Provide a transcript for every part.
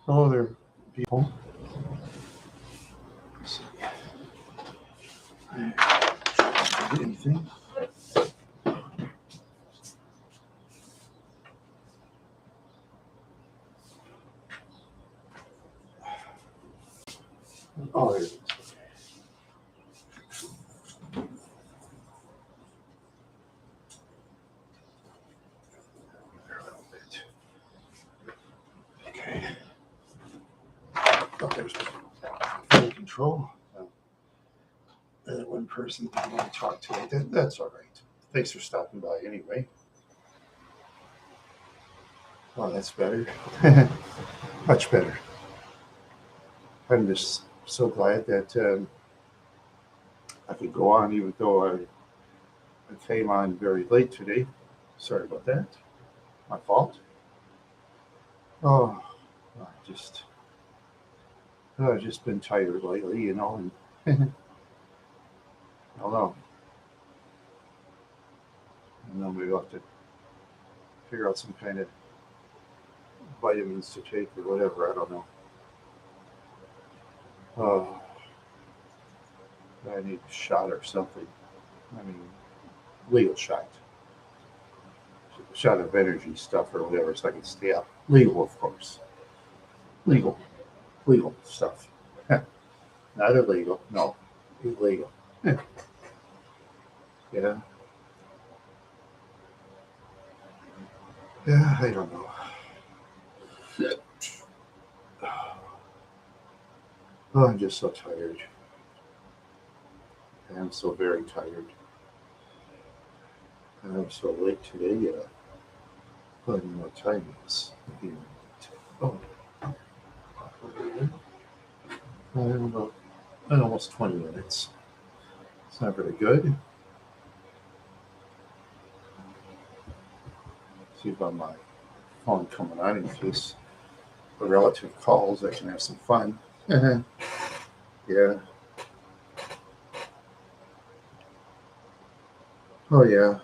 Hello there, people. Let's see. Anything? Oh, there it is. There a little bit. Okay. Oh, there's full control. That one person didn't want to talk today. That's all right. Thanks for stopping by anyway. Oh, that's better. Much better. I'm just so glad that I could go on, even though I came on very late today. Sorry about that. My fault. Oh, just I've just been tired lately, and I don't know. And then we have to figure out some kind of vitamins to take or whatever. I don't know. Oh, I need a shot or something. I mean, legal shot, shot of energy stuff or whatever, so I can stay up. Legal, of course. Legal, legal stuff. Not illegal. No, illegal. Yeah, yeah. I don't know. Oh, I'm just so tired. I'm so very tired. And I'm so late today. I don't know what time it is. Oh, I don't know. Almost 20 minutes. It's not very good. See if on my phone coming on in case a relative calls, I can have some fun. Yeah. Oh, yeah.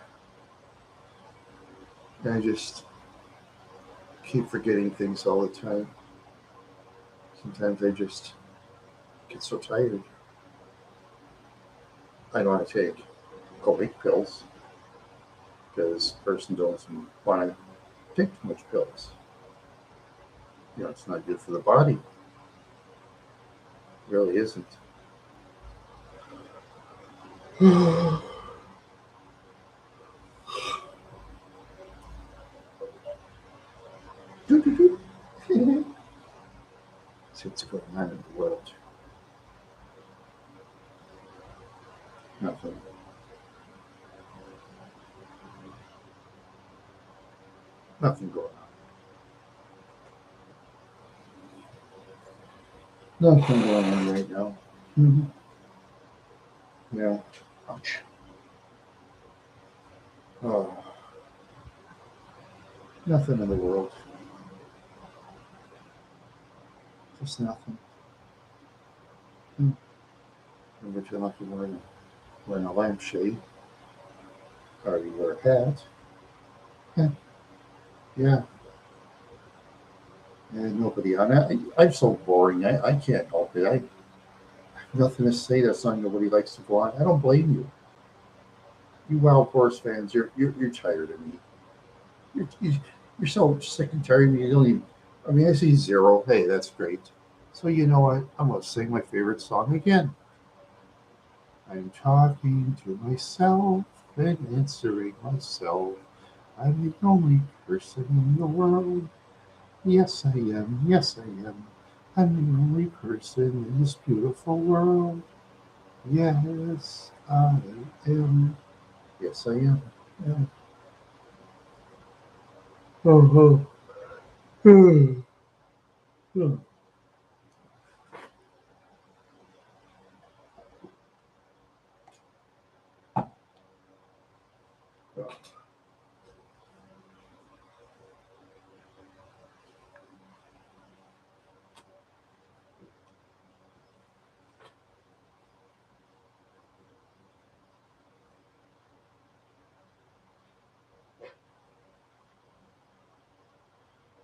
I just keep forgetting things all the time. Sometimes I just get so tired. I don't want to take awake pills because a person doesn't want to take too much pills. It's not good for the body. It really isn't. See what's going on in the world. Nothing. Nothing going on. Nothing going on right now. Mm-hmm. Yeah. Ouch. Oh, nothing in the world. Just nothing. Mm. But you're lucky wearing a lampshade, or you wear a hat. Yeah. Yeah. And nobody on it. I'm so boring. I can't help it. I have nothing to say. That song nobody likes to go on. I don't blame you. You Wild Horse fans, you're tired of me. You're so sick and tired of me. You don't even. I mean, I see zero. Hey, that's great. So you know what? I'm gonna sing my favorite song again. I'm talking to myself and answering myself. I'm the only person in the world. Yes, I am. Yes, I am. I'm the only person in this beautiful world. Yes, I am. Yes, I am. Yeah. Oh, oh. Oh.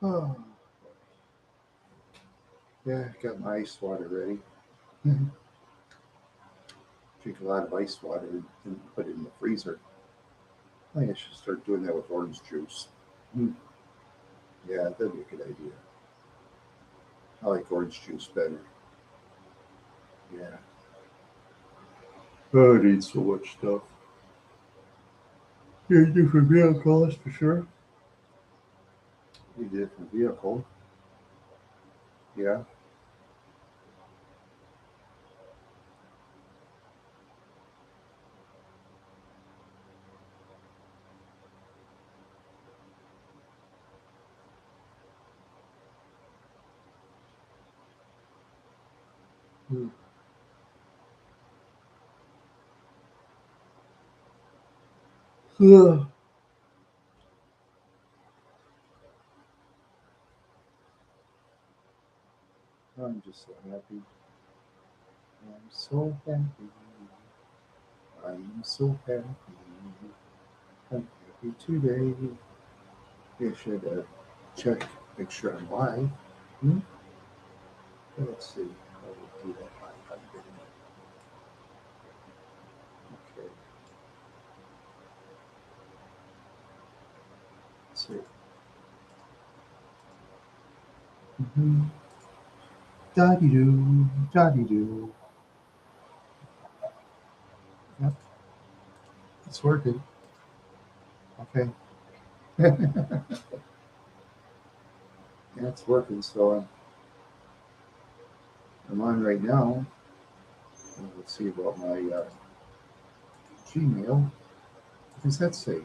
Oh. Yeah, I got my ice water ready. Drink a lot of ice water and put it in the freezer. I think I should start doing that with orange juice. Mm, yeah, that'd be a good idea. I like orange juice better. Yeah. Oh, I need so much stuff. Yeah, different vehicles for sure. Need a different vehicle. Yeah. Mm. Ugh. I'm just so happy. I'm so happy. I'm so happy. I'm happy today. I should check, make sure I'm live. Hmm? Let's see. I will do that live. Okay. Let's see. Mm-hmm. Daddy doo, daddy doo. Yep, it's working. Okay. Yeah, it's working. So I'm on right now. Let's see about my Gmail. What does that say?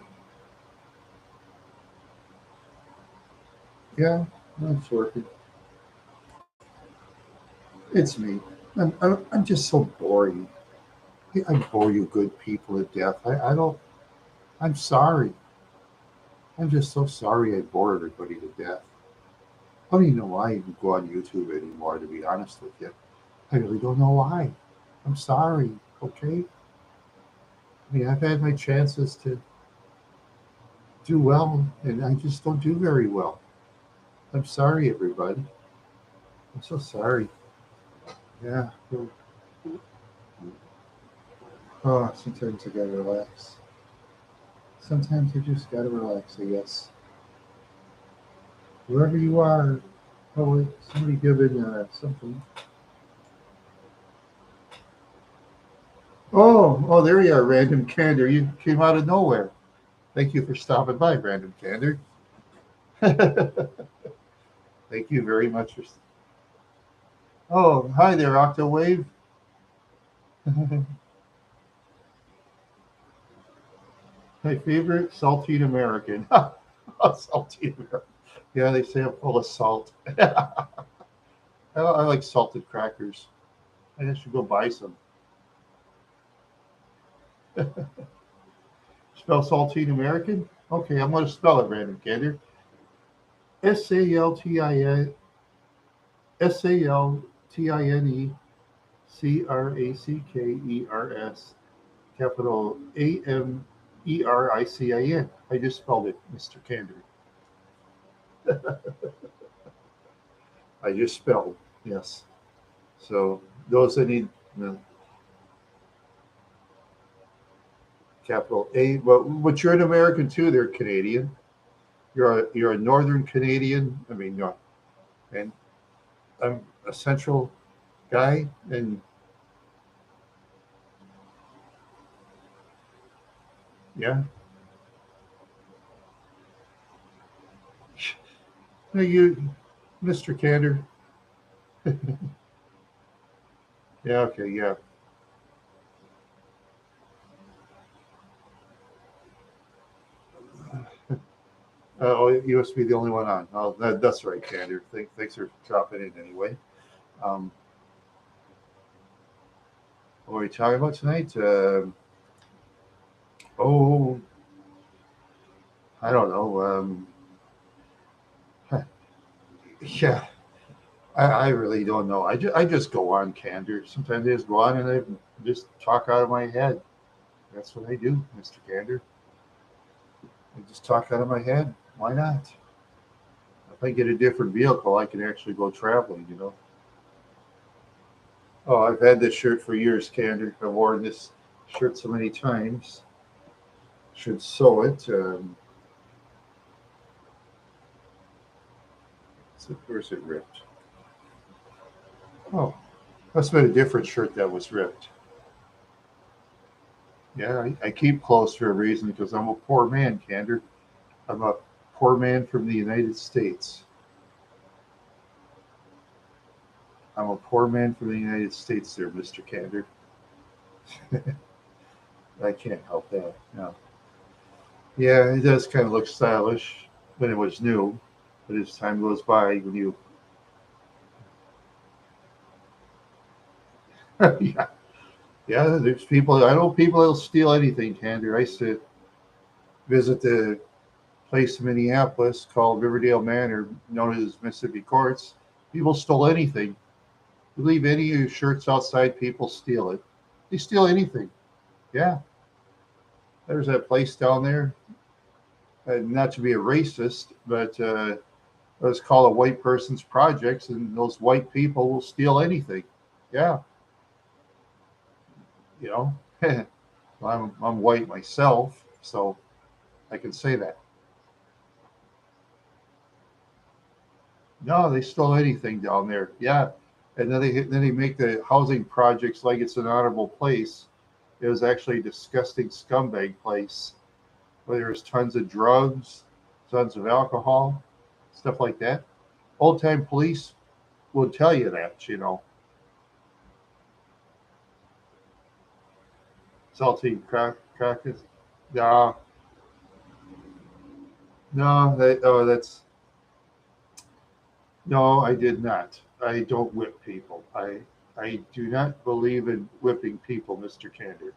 Yeah, it's working. It's me. I'm just so boring. I bore you good people to death. I don't. I'm sorry. I'm just so sorry I bore everybody to death. I don't even know why I even go on YouTube anymore, to be honest with you. I really don't know why. I'm sorry. Okay. I mean, I've had my chances to do well, and I just don't do very well. I'm sorry, everybody. I'm so sorry. Yeah. Oh, sometimes I gotta relax. Sometimes you just gotta relax, I guess. Wherever you are, oh, somebody giving something. Oh, there you are, Random Candor. You came out of nowhere. Thank you for stopping by, Random Candor. Thank you very much for. Oh, hi there, Octawave. My favorite saltine American. Saltine American. Yeah, they say I'm full of salt. I like salted crackers. I should go buy some. Spell saltine American? Okay, I'm going to spell it, Random Candor. Saltine, Crackers, capital Americin. I just spelled it, Mr. Candor. I just spelled, yes. So those that need capital A, but you're an American too. They're Canadian. You're a Northern Canadian. I mean, no, and I'm a Central guy, and yeah, no, you, Mr. Candor. Yeah, okay, yeah. Oh, you must be the only one on. Oh, that's right, Candor. Thanks for dropping in anyway. Um, what are we talking about tonight? Oh, I don't know. Yeah, I really don't know. I just go on Candor. Sometimes I just go on and I just talk out of my head. That's what I do, Mr. Candor. I just talk out of my head. Why not? If I get a different vehicle, I can actually go traveling. Oh, I've had this shirt for years, Candor. I've worn this shirt so many times. Should sew it. Where's it ripped? Oh, must have been a different shirt that was ripped. Yeah, I keep clothes for a reason because I'm a poor man, Candor. I'm a poor man from the United States. I'm a poor man from the United States there, Mr. Candor. I can't help that. No. Yeah, it does kind of look stylish when it was new, but as time goes by, when you, yeah, yeah, there's people. I know people that'll steal anything, Candor. I used to visit the place in Minneapolis called Riverdale Manor, known as Mississippi Courts. People stole anything. You leave any of your shirts outside, people steal it. They steal anything. Yeah, there's that place down there. Not to be a racist, but it's called a white person's projects, and those white people will steal anything. Yeah, you know, I'm white myself, so I can say that. No, they stole anything down there. Yeah, and then they make the housing projects like it's an honorable place. It was actually a disgusting scumbag place where there's tons of drugs, tons of alcohol, stuff like that. Old time police will tell you that. Salty crackers. No, no, that's no, I did not. I don't whip people. I do not believe in whipping people, Mr. Candor.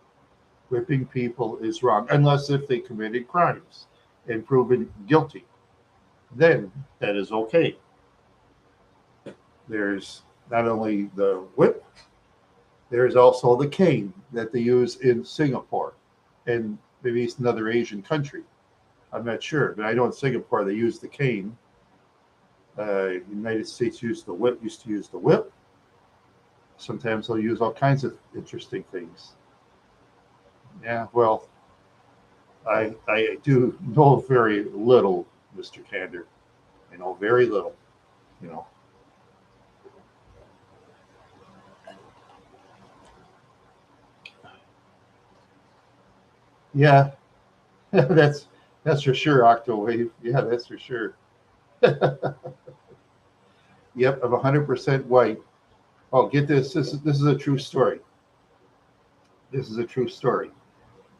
Whipping people is wrong, unless if they committed crimes and proven guilty. Then that is okay. There's not only the whip, there's also the cane that they use in Singapore and maybe it's another Asian country. I'm not sure, but I know in Singapore they use the cane. United States used to use the whip. Sometimes they'll use all kinds of interesting things. Yeah, well, I do know very little, Mr. Candor. I know very little. You know. Yeah, that's for sure, Octowave. Yeah, that's for sure. Yep, I'm 100% white. Oh, get this. This is a true story. This is a true story.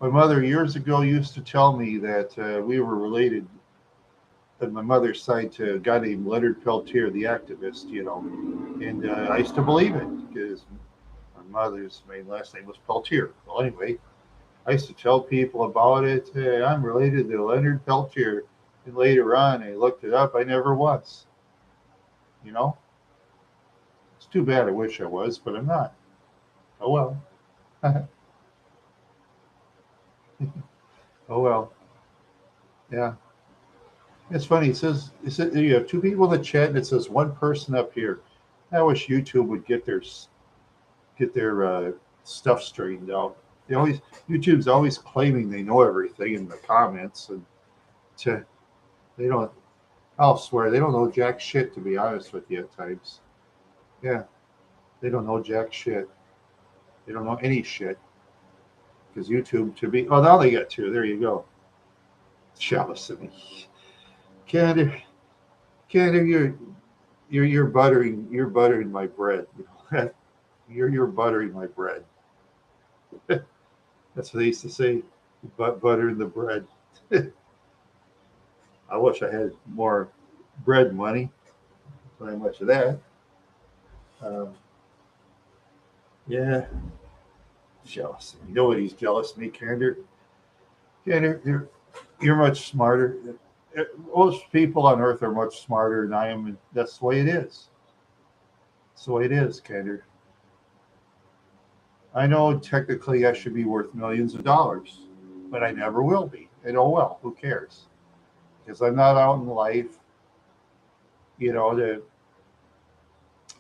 My mother years ago used to tell me that we were related on my mother's side to a guy named Leonard Peltier, the activist. And I used to believe it because my mother's main last name was Peltier. Well, anyway, I used to tell people about it. Hey, I'm related to Leonard Peltier. And later on, I looked it up. I never was. You know, it's too bad. I wish I was, but I'm not. Oh well. Oh well. Yeah. It's funny. It says you have two people in the chat, and it says one person up here. I wish YouTube would get their stuff straightened out. YouTube's always claiming they know everything in the comments, and to they don't. I'll swear they don't know jack shit. To be honest with you, at times, yeah, they don't know jack shit. They don't know any shit because YouTube to be. Oh, now they got two. There you go. Jealous of me, Candy. Candy, you're buttering my bread. You're buttering my bread. That's what they used to say. Buttering the bread. I wish I had more bread money. Not much of that. Um, yeah, jealous. You know what he's jealous of me, Kander? Kander, you're much smarter. Most people on Earth are much smarter than I am, and that's the way it is. That's the way it is, Kander. I know technically I should be worth millions of dollars, but I never will be. And oh well, who cares? Because I'm not out in life, to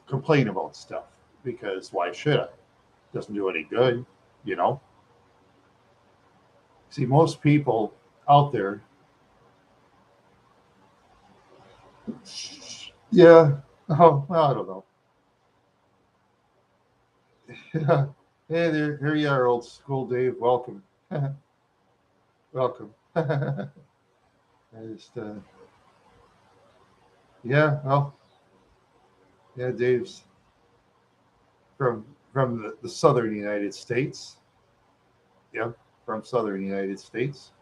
complain about stuff. because why should I? Doesn't do any good, you know. See, most people out there, yeah. Oh, well, I don't know. Yeah. Hey there, here you are, old school Dave. Welcome, welcome. I just, yeah. Well, yeah. Dave's from the southern United States. Yeah, from southern United States.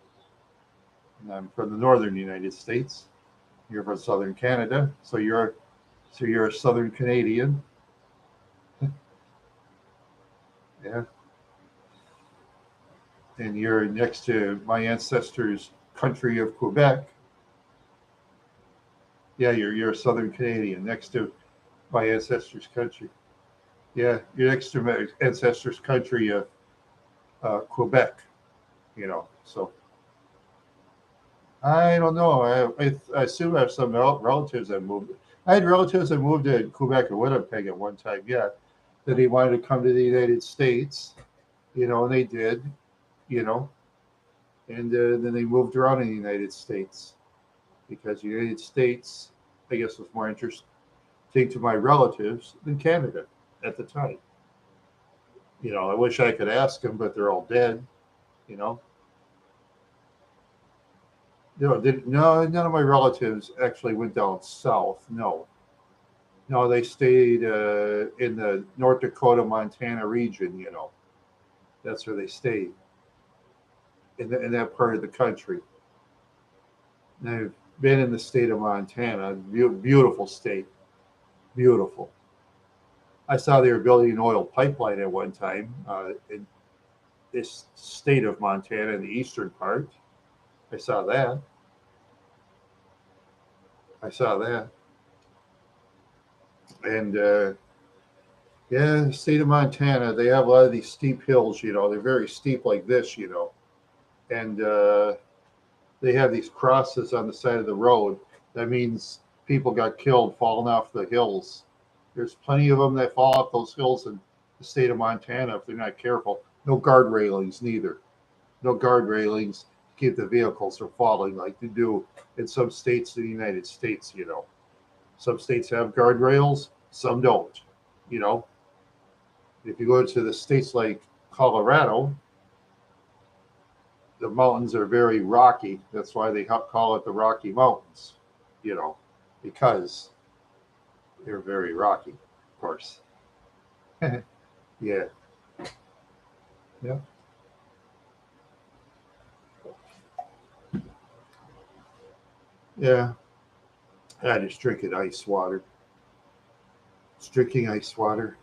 And I'm from the northern United States. You're from southern Canada, so you're a southern Canadian. Yeah, and you're next to my ancestors' country of Quebec. Yeah, you're a southern Canadian next to my ancestors' country. Yeah, you're next to my ancestors' country of Quebec. So I don't know. I assume I have some relatives that moved. I had relatives that moved to Quebec and Winnipeg at one time. Yeah, that they wanted to come to the United States. And they did. You know, and then they moved around in the United States because the United States, I guess, was more interesting to my relatives than Canada at the time. I wish I could ask them, but they're all dead. You know, no, none of my relatives actually went down south. No, no, they stayed in the North Dakota, Montana region. That's where they stayed in that part of the country. And I've been in the state of Montana, beautiful state, beautiful. I saw they were building an oil pipeline at one time in this state of Montana in the eastern part. I saw that. I saw that. And yeah, the state of Montana, they have a lot of these steep hills. They're very steep like this. And they have these crosses on the side of the road. That means people got killed falling off the hills. There's plenty of them that fall off those hills in the state of Montana if they're not careful. No guard railings, neither. No guard railings to keep the vehicles from falling like they do in some states in the United States. Some states have guardrails, some don't. You know, if you go to the states like Colorado, the mountains are very rocky. That's why they call it the Rocky Mountains, you know, because they're very rocky, of course. Yeah, yeah, yeah. I just drink it ice water. It's drinking ice water.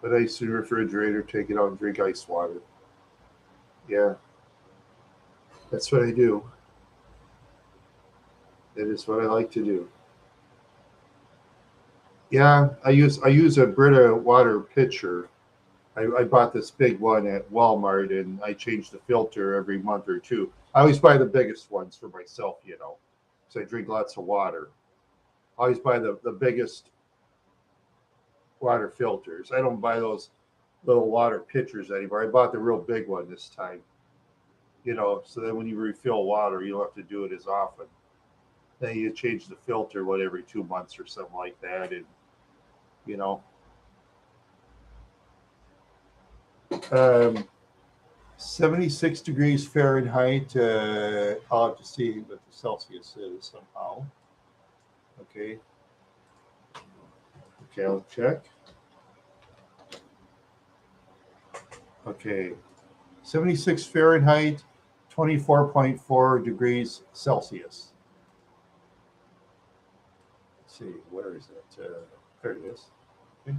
Put ice in the refrigerator, take it out and drink ice water. Yeah, that's what I do. That is what I like to do. Yeah, I use a Brita water pitcher. I bought this big one at Walmart, and I change the filter every month or two. I always buy the biggest ones for myself, because I drink lots of water. I always buy the biggest water filters. I don't buy those little water pitchers anymore. I bought the real big one this time, so that when you refill water, you don't have to do it as often. Then you change the filter, every 2 months or something like that. And, you know, um, 76 degrees Fahrenheit. I'll have to see what the Celsius is somehow. Okay. Okay, I'll check. Okay. 76 Fahrenheit, 24.4 degrees Celsius. Let's see, where is it? There it is. Okay.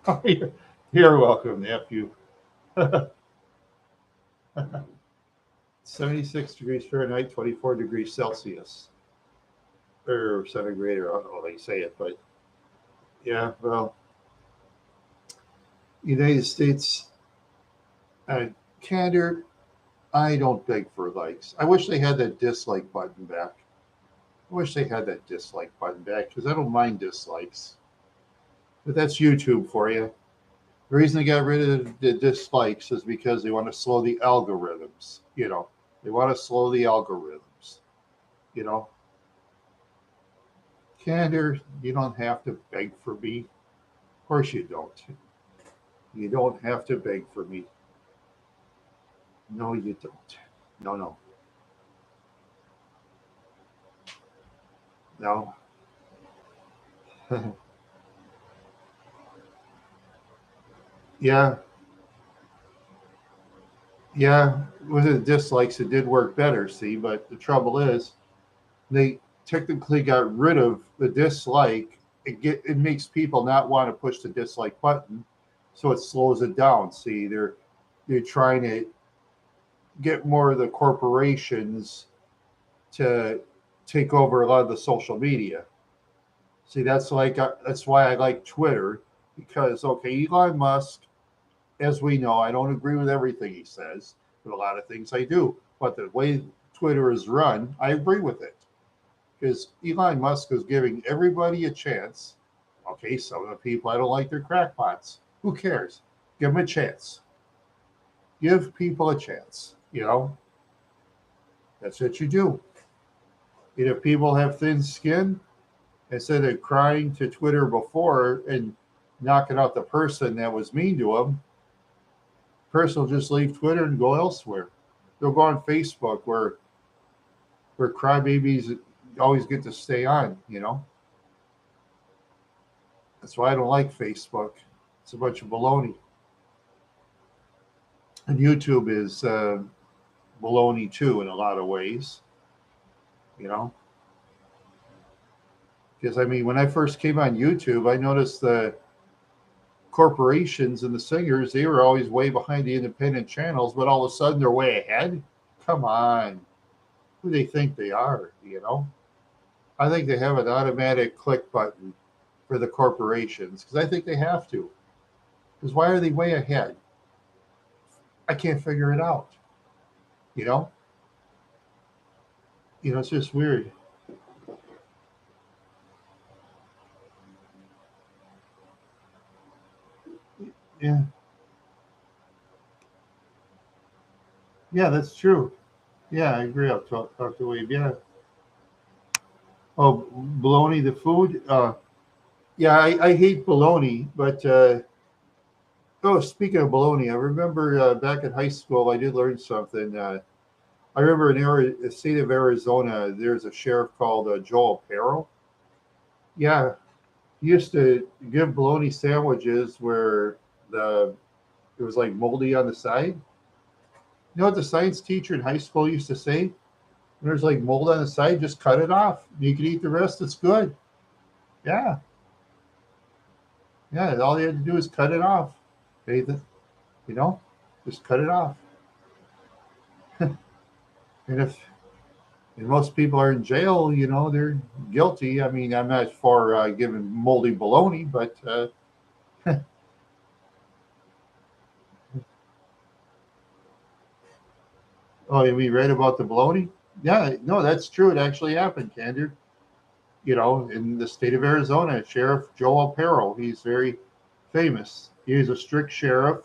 Oh, you're welcome, nephew. 76 degrees Fahrenheit, 24 degrees Celsius. Or centigrade, or I don't know how you say it, but yeah, well, United States, Canada, I don't beg for likes. I wish they had that dislike button back. I wish they had that dislike button back because I don't mind dislikes. But that's YouTube for you. The reason they got rid of the dislikes is because they want to slow the algorithms. They want to slow the algorithms. You know, Candor, you don't have to beg for me. Of course you don't. You don't have to beg for me. No, you don't. No, no, no. Yeah, yeah. With the dislikes, it did work better. See, but the trouble is, they technically got rid of the dislike. It makes people not want to push the dislike button, so it slows it down. See, they're trying to get more of the corporations to take over a lot of the social media. See, that's why I like Twitter because okay, Elon Musk, as we know, I don't agree with everything he says, but a lot of things I do. But the way Twitter is run, I agree with it because Elon Musk is giving everybody a chance. Okay, some of the people I don't like, they're crackpots. Who cares? Give them a chance. Give people a chance. That's what you do. And if people have thin skin, instead of crying to Twitter before and knocking out the person that was mean to them, the person will just leave Twitter and go elsewhere. They'll go on Facebook where crybabies always get to stay on. That's why I don't like Facebook. It's a bunch of baloney. And YouTube is baloney too in a lot of ways, you know. Because I mean, when I first came on YouTube, I noticed the corporations and the singers, they were always way behind the independent channels, but all of a sudden they're way ahead. Come on. Who do they think they are? I think they have an automatic click button for the corporations because I think they have to. Because why are they way ahead? I can't figure it out. You know? It's just weird. Yeah. Yeah, that's true. Yeah, I agree. I'll talk to Wade. Yeah. Oh, bologna, the food. Yeah, I hate bologna, but oh, speaking of bologna, I remember back in high school, I did learn something. I remember in the state of Arizona, there's a sheriff called Joel Perro. Yeah, he used to give bologna sandwiches where the it was like moldy on the side. You know what the science teacher in high school used to say? When there's like mold on the side, just cut it off. You can eat the rest. It's good. Yeah, yeah. All you had to do is cut it off. Okay, you know, just cut it off. And if and most people are in jail, they're guilty. I mean, I'm not for giving moldy baloney, but oh, we read about the baloney? Yeah, no, that's true. It actually happened, Candor. In the state of Arizona, Sheriff Joel Perro, he's very famous. He was a strict sheriff.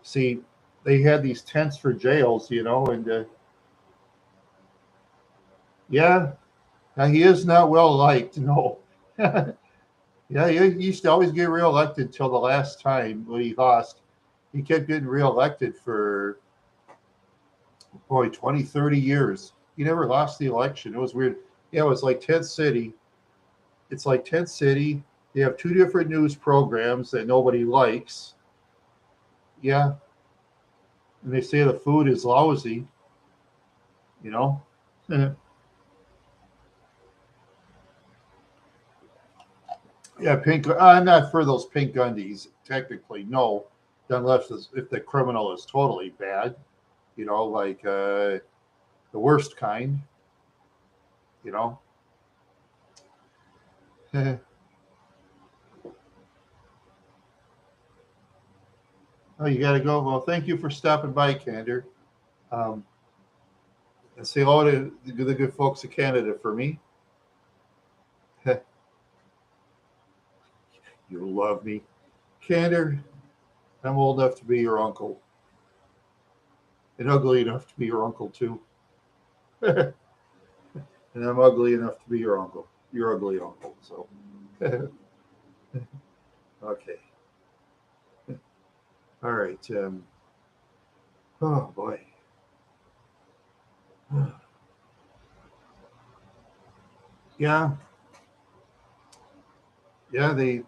See, they had these tents for jails, and yeah, now he is not well liked, no. Yeah, he used to always get reelected till the last time when he lost. He kept getting reelected for, boy, 20, 30 years. He never lost the election. It was weird. Yeah, it was like tent city. It's like tent city. They have two different news programs that nobody likes. Yeah, and they say the food is lousy, you know. Yeah, pink. I'm not for those pink undies. Technically, no, unless if the criminal is totally bad, like the worst kind. You know. Oh, you got to go. Well, thank you for stopping by, Candor. Um, And say hello to the good folks of Canada for me. You love me. Canada, I'm old enough to be your uncle. And ugly enough to be your uncle, too. And I'm ugly enough to be your uncle. Your ugly uncle. So, okay. All right. Oh, boy. Yeah. Yeah, they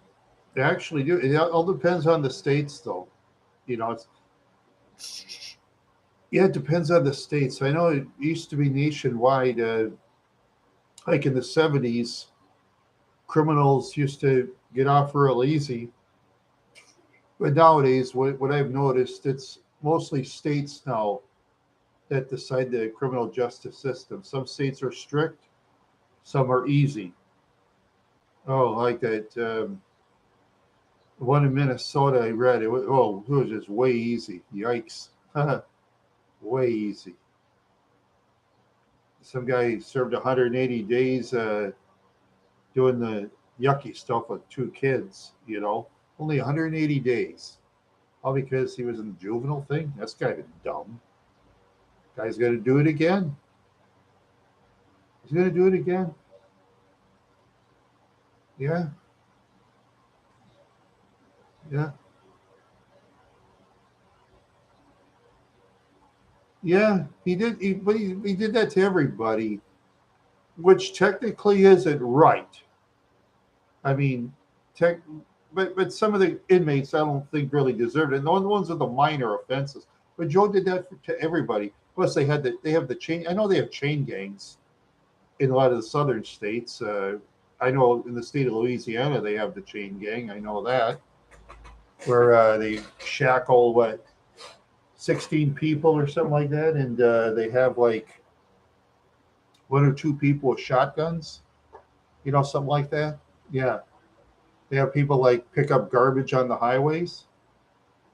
actually do. It all depends on the states, though. You know, it's, yeah, it depends on the states. I know it used to be nationwide. Like in the 70s, criminals used to get off real easy. But nowadays, what I've noticed, it's mostly states now that decide the criminal justice system. Some states are strict, some are easy. Oh, like that one in Minnesota I read. It was just way easy. Yikes. Way easy. Some guy served 180 days doing the yucky stuff with two kids, only 180 days. All because he was in the juvenile thing? That's kind of dumb. Guy's going to do it again. He's going to do it again. Yeah, yeah, yeah. He did, but he did that to everybody, which technically isn't right. I mean, tech, but some of the inmates I don't think really deserved it. And the ones with the minor offenses. But Joe did that to everybody. Plus, they have the chain. I know they have chain gangs in a lot of the southern states. I know in the state of Louisiana they have the chain gang. I know that where they shackle 16 people or something like that, and they have like one or two people with shotguns. Something like that. Yeah, they have people like pick up garbage on the highways.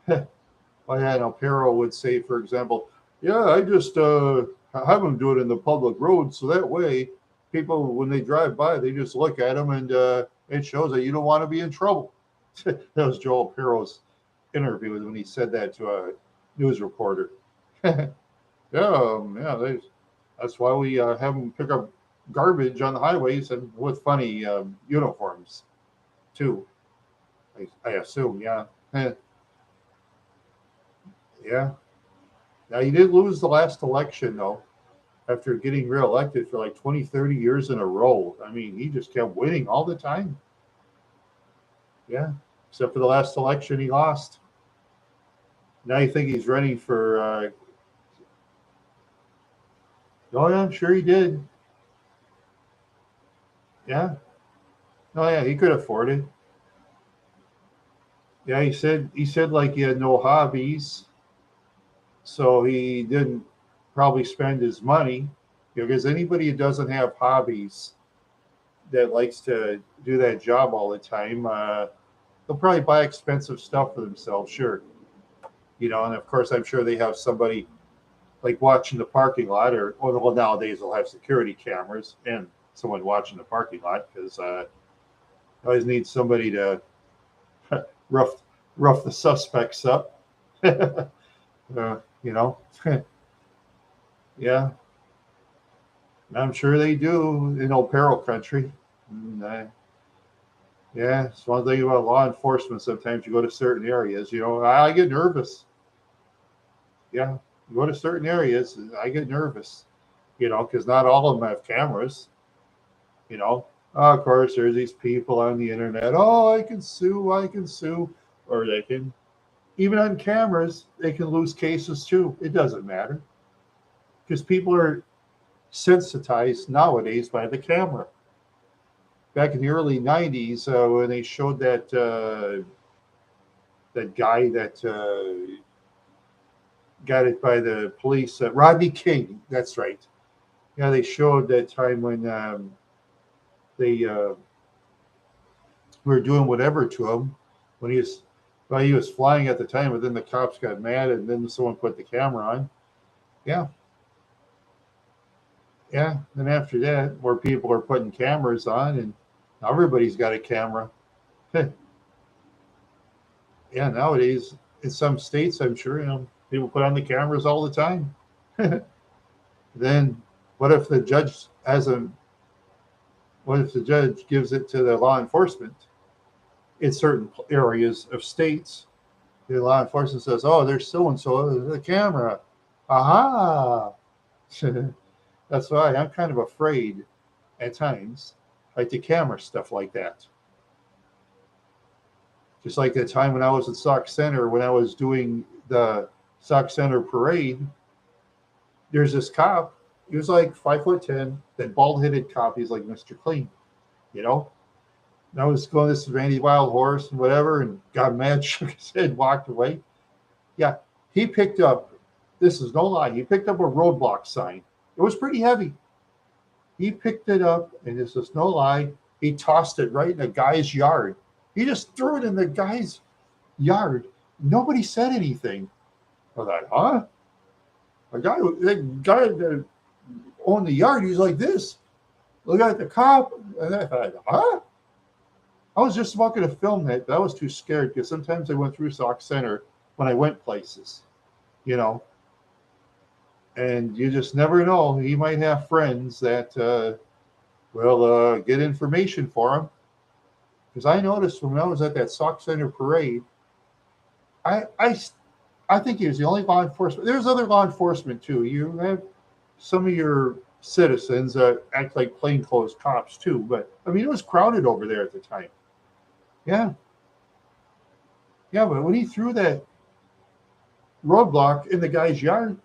Oh yeah, and Pero would say, for example, yeah, I just have them do it in the public road, so that way people, when they drive by, they just look at them, and it shows that you don't want to be in trouble. That was Joel Pero's interview when he said that to a news reporter. Yeah, that's why we have them pick up garbage on the highways and with funny uniforms too. I assume, yeah. Yeah. Now, he did lose the last election, though, after getting reelected for like 20, 30 years in a row. I mean, he just kept winning all the time. Yeah. Except for the last election, he lost. Now you think he's running for, oh, yeah, I'm sure he did. Yeah. Oh, yeah, he could afford it. Yeah, he said like he had no hobbies, so he didn't probably spend his money. Because anybody who doesn't have hobbies that likes to do that job all the time, they'll probably buy expensive stuff for themselves, sure. And of course, I'm sure they have somebody like watching the parking lot, or well, nowadays they'll have security cameras and someone watching the parking lot because always need somebody to rough rough the suspects up. You know, yeah, I'm sure they do in old Peril country. And, yeah, it's one thing about law enforcement. Sometimes you go to certain areas, I get nervous. Yeah, you go to certain areas, I get nervous, because not all of them have cameras, you know. Of course, there's these people on the internet. Oh, I can sue, or they can, even on cameras, they can lose cases too. It doesn't matter because people are sensitized nowadays by the camera. Back in the early '90s, when they showed that guy that got it by the police, Rodney King. That's right. Yeah, they showed that time when they were doing whatever to him when he was flying at the time, but then the cops got mad and then someone put the camera on. Yeah, Yeah. Then after that, more people are putting cameras on, and everybody's got a camera. Yeah. Nowadays, in some states, I'm sure people put on the cameras all the time. Then, what if the judge has a? What if the judge gives it to the law enforcement in certain areas of states? The law enforcement says, "Oh, there's so and so the camera." Aha! That's why I'm kind of afraid at times, like the camera stuff like that. Just like the time when I was at Sauk Center, when I was doing the Sauk Center parade, there's this cop. He was like 5'10", that bald headed cop. He's like Mr. Clean, you know. And I was going this Randy Wild Horse and whatever, and got mad, shook his head, walked away. Yeah, he picked up. This is no lie. He picked up a roadblock sign. It was pretty heavy. He picked it up, and this is no lie. He tossed it right in a guy's yard. He just threw it in the guy's yard. Nobody said anything. I was like, huh? The guy that owned the yard, he's like this. Look at the cop. And I thought, huh? I was just about going to film that, but I was too scared because sometimes I went through Sauk Center when I went places, you know, and you just never know. He might have friends that will get information for him. Because I noticed when I was at that Sauk Center parade, I, I, I think he was the only law enforcement. There's other law enforcement too. You have some of your citizens that act like plainclothes cops too. But I mean, it was crowded over there at the time. Yeah, yeah. But when he threw that roadblock in the guy's yard,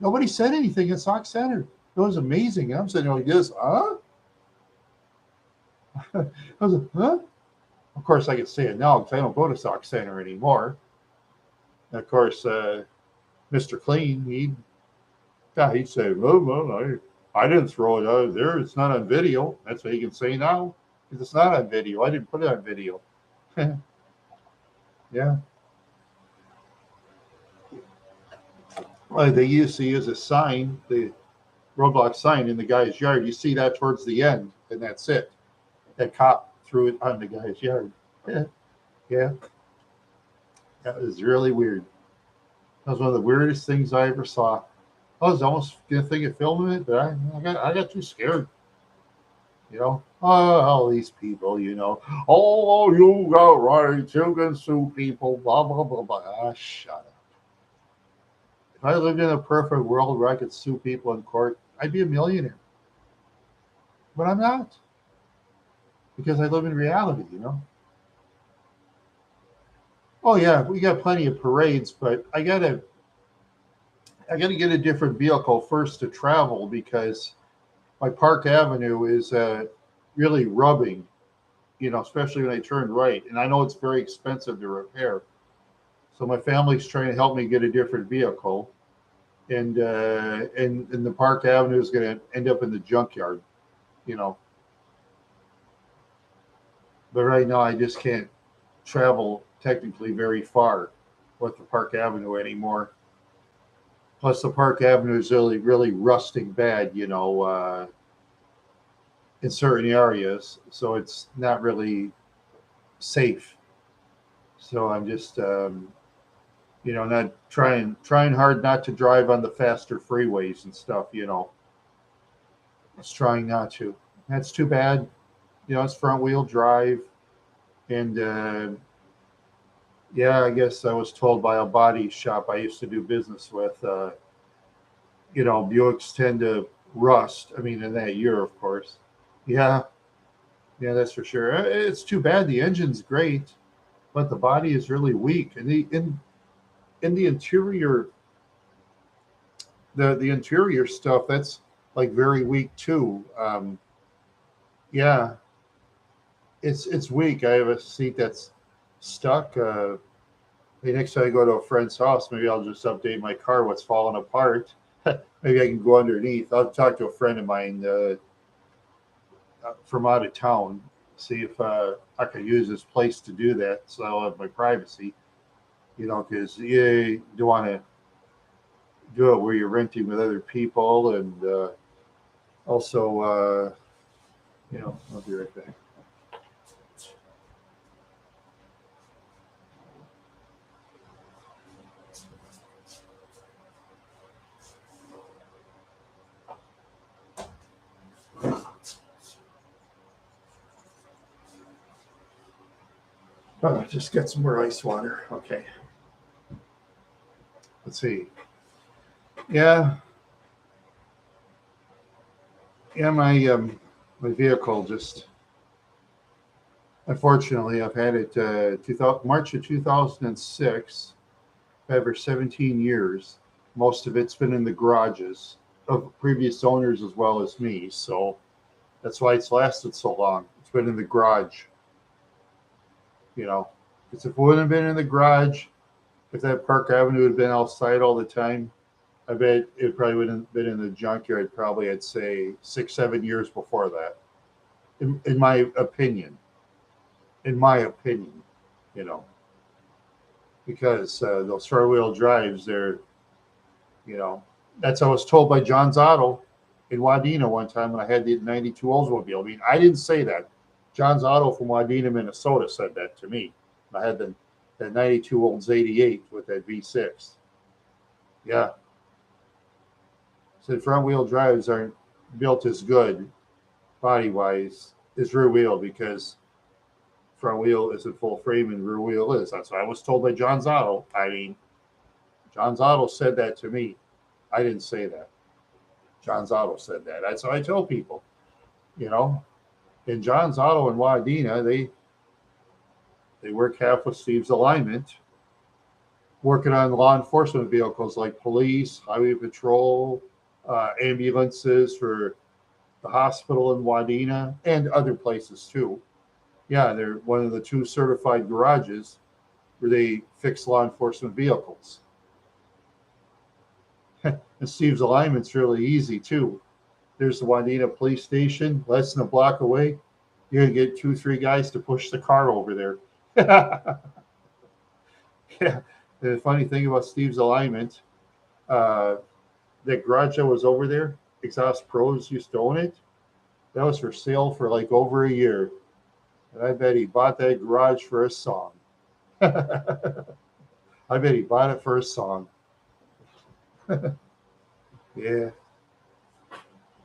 nobody said anything in Sauk Center. It was amazing. I'm sitting there like this, huh? I was like, huh? Of course, I can say it now because I don't go to Sauk Center anymore. And of course, Mr. Clean, he'd say, well, I didn't throw it out there. It's not on video. That's what he can say now. Because it's not on video. I didn't put it on video. Yeah. Well, they used to use a sign, the roadblock sign in the guy's yard. You see that towards the end, and that's it. That cop threw it on the guy's yard. Yeah. Yeah. That was really weird. That was one of the weirdest things I ever saw. I was almost gonna think of filming it, but I got too scared. Oh, all these people. Oh, you got rights. You can sue people. Blah blah blah blah. Shut up. If I lived in a perfect world where I could sue people in court, I'd be a millionaire. But I'm not because I live in reality. Oh yeah, we got plenty of parades, but I gotta get a different vehicle first to travel because my Park Avenue is really rubbing, especially when I turn right. And I know it's very expensive to repair. So my family's trying to help me get a different vehicle. And the Park Avenue is going to end up in the junkyard, you know. But right now, I just can't travel technically very far with the Park Avenue anymore. Plus, the Park Avenue is really, really rusting bad, in certain areas. So it's not really safe. So I'm just, not trying hard not to drive on the faster freeways and stuff. Just trying not to. That's too bad. It's front wheel drive, and yeah, I guess I was told by a body shop I used to do business with. Buicks tend to rust. I mean, in that year, of course. Yeah, yeah, that's for sure. It's too bad. The engine's great, but the body is really weak, and in the interior, the interior stuff that's like very weak too. Yeah, it's weak. I have a seat that's stuck. Maybe next time I go to a friend's house, maybe I'll just update my car. What's falling apart? Maybe I can go underneath. I'll talk to a friend of mine from out of town, see if I could use this place to do that, so I'll have my privacy. Because you don't want to do it where you're renting with other people, and Also, I'll be right back. Oh, just get some more ice water. Okay. Let's see. Yeah, yeah. My vehicle just, unfortunately, I've had it 2000, March of 2006. Over 17 years. Most of it's been in the garages of previous owners as well as me. So that's why it's lasted so long. It's been in the garage, you know. Because if it wouldn't have been in the garage, if that Park Avenue had been outside all the time, I bet it probably wouldn't have been in the junkyard. Probably, I'd say 6, 7 years before that. In my opinion, in my opinion, you know, because those four wheel drives, you know, that's what I was told by John's Auto in Wadena one time when I had the '92 Oldsmobile. I mean, I didn't say that. John's Auto from Wadena, Minnesota, said that to me. I had the '92 Olds '88 with that V6. Yeah, said front wheel drives aren't built as good body wise as rear wheel because front wheel isn't full frame and rear wheel is. That's what I was told by John's Auto. I mean, John's Auto said that to me. I didn't say that. John's Auto said that. That's what I tell people. You know, in John's Auto in Wadena, they work half with Steve's alignment, working on law enforcement vehicles like police, highway patrol, ambulances for the hospital in Wadena and other places too. Yeah, they're one of the two certified garages where they fix law enforcement vehicles. And Steve's alignment's really easy too. There's the Wadena police station, less than a block away. You're gonna get 2, 3 guys to push the car over there. Yeah. The funny thing about Steve's alignment, uh, that garage that was over there, Exhaust Pros used to own it. That was for sale for like over a year. And I bet he bought that garage for a song. I bet he bought it for a song. Yeah.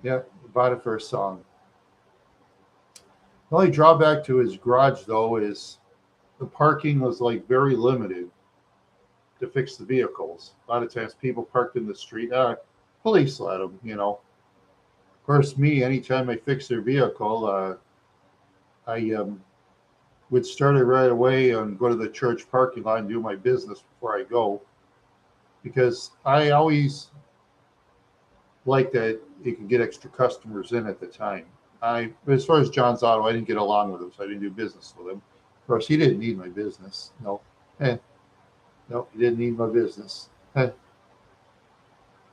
Yeah. He bought it for a song. The only drawback to his garage, though, is the parking was like very limited to fix the vehicles. A lot of times people parked in the street. Police let them, you know. Of course, me, anytime I fix their vehicle, I would start it right away and go to the church parking lot and do my business before I go. Because I always like that you can get extra customers in at the time. As far as John's Auto, I didn't get along with him, so I didn't do business with him. Of course, he didn't need my business. No, eh, no, he didn't need my business. No,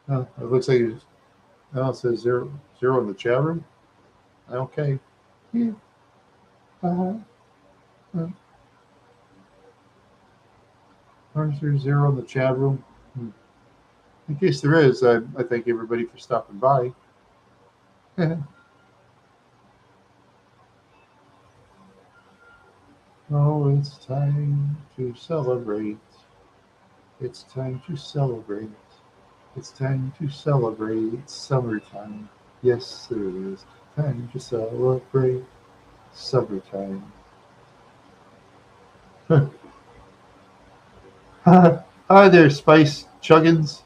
it looks like it says zero in the chat room. Okay. Yeah. Uh-huh. Uh, or is there zero in the chat room? In case there is, I thank everybody for stopping by. Oh, it's time to celebrate. It's time to celebrate. It's time to celebrate. It's summertime. Yes, it is time to celebrate. Summertime. Hi there, Spice Chuggins.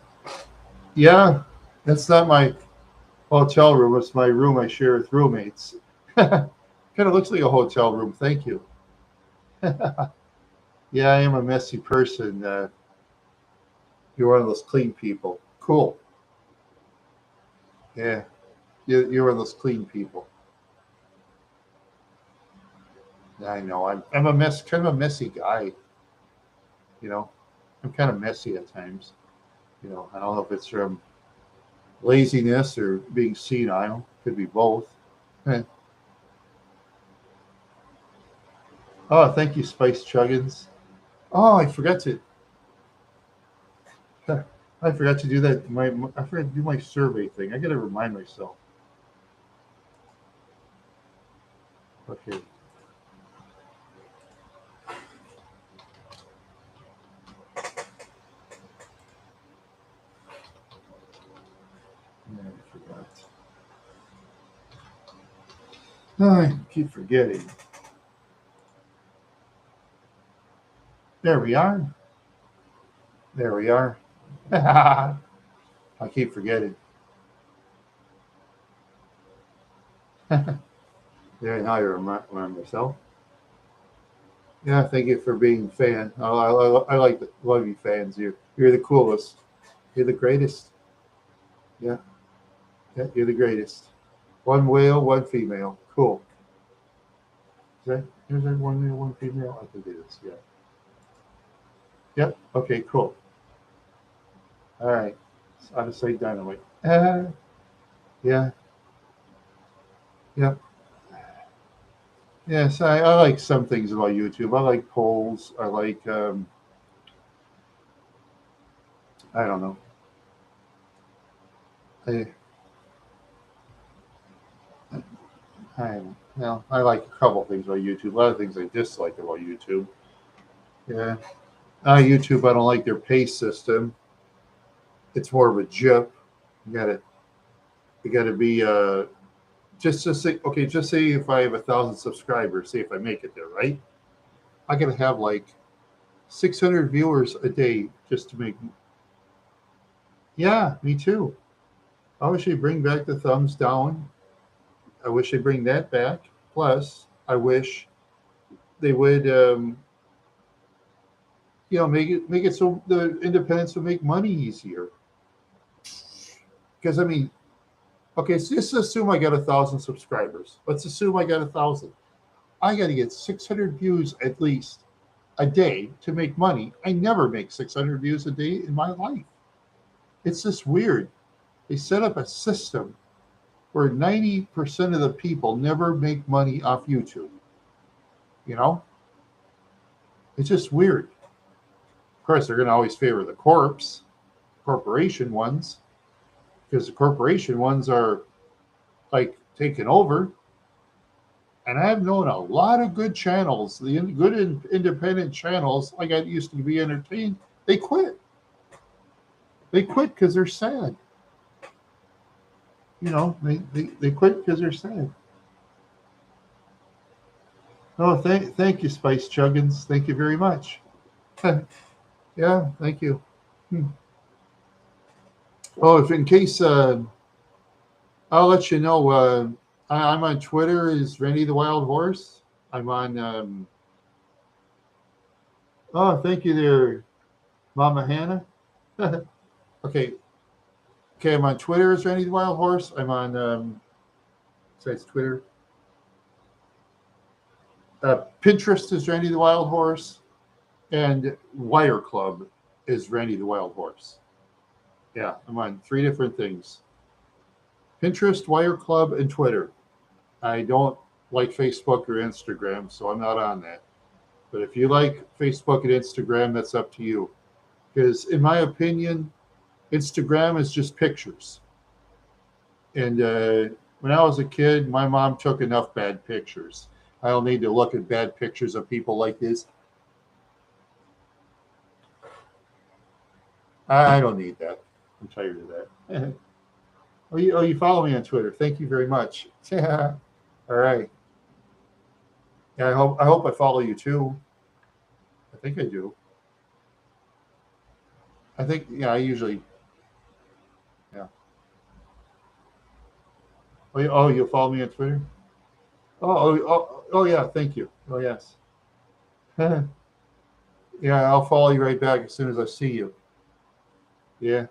Yeah, that's not my hotel room. It's my room I share with roommates. Kind of looks like a hotel room. Thank you. Yeah, I am a messy person. You're one of those clean people. Cool. Yeah, you're one of those clean people. I know. I'm a mess, kind of a messy guy. You know, I'm kind of messy at times. You know, I don't know if it's from laziness or being senile. Could be both. Eh. Oh, thank you, Spice Chuggins. Oh, I forgot to. I forgot to do that. I forgot to do my survey thing. I got to remind myself. Okay. Yeah, I forgot. Oh, I keep forgetting. There we are. There we are. I keep forgetting. Yeah, now I remind myself. Yeah, thank you for being a fan. I like love you fans. You're the coolest. You're the greatest. Yeah, yeah, you're the greatest. One male, one female. Cool. Is that one male, one female? I think it is. Yeah. Yep. Okay. Cool. All right. Out of sight dynamite. Yeah. Yep. Yes. I like some things about YouTube. I like polls. I like. I don't know. I I no. I like a couple things about YouTube. A lot of things I dislike about YouTube. Yeah. YouTube. I don't like their pay system. It's more of a jip. You got to. You got to be. Just say okay. Just say if I have 1,000 subscribers. Say if I make it there, right? I got to have like 600 viewers a day just to make. Yeah, me too. I wish they bring back the thumbs down. I wish they bring that back. Plus, I wish they would, make it so the independents would make money easier. Because I mean, okay, so just assume I got 1,000 subscribers. Let's assume I got 1,000. I got to get 600 views at least a day to make money. I never make 600 views a day in my life. It's just weird. They set up a system where 90% of the people never make money off YouTube. You know, it's just weird. Of course, they're going to always favor the corporation ones, because the corporation ones are like taking over. And I've known a lot of good channels, the good independent channels, like I used to be entertained. They quit. They quit because they're sad. They quit because they're sad. Oh, thank you, Spice Chuggins. Thank you very much. Yeah, thank you. Hmm. Oh, if in case I'll let you know. I'm on Twitter as Randy the Wild Horse. I'm on. Oh, thank you there, Mama Hannah. Okay, okay. I'm on Twitter as Randy the Wild Horse. I'm on besides Twitter, Pinterest is Randy the Wild Horse, and Wire Club is Randy the Wild Horse. Yeah, I'm on 3 different things: Pinterest, Wire Club, and Twitter. I don't like Facebook or Instagram, so I'm not on that. But if you like Facebook and Instagram, that's up to you. Because in my opinion, Instagram is just pictures. And when I was a kid, my mom took enough bad pictures. I don't need to look at bad pictures of people like this. I don't need that. I'm tired of that. You follow me on Twitter. Thank you very much. Yeah. All right. Yeah, I hope I follow you too. I think I do. I think yeah. I usually yeah. You'll follow me on Twitter. Oh, yeah. Thank you. Oh, yes. Yeah, I'll follow you right back as soon as I see you. Yeah.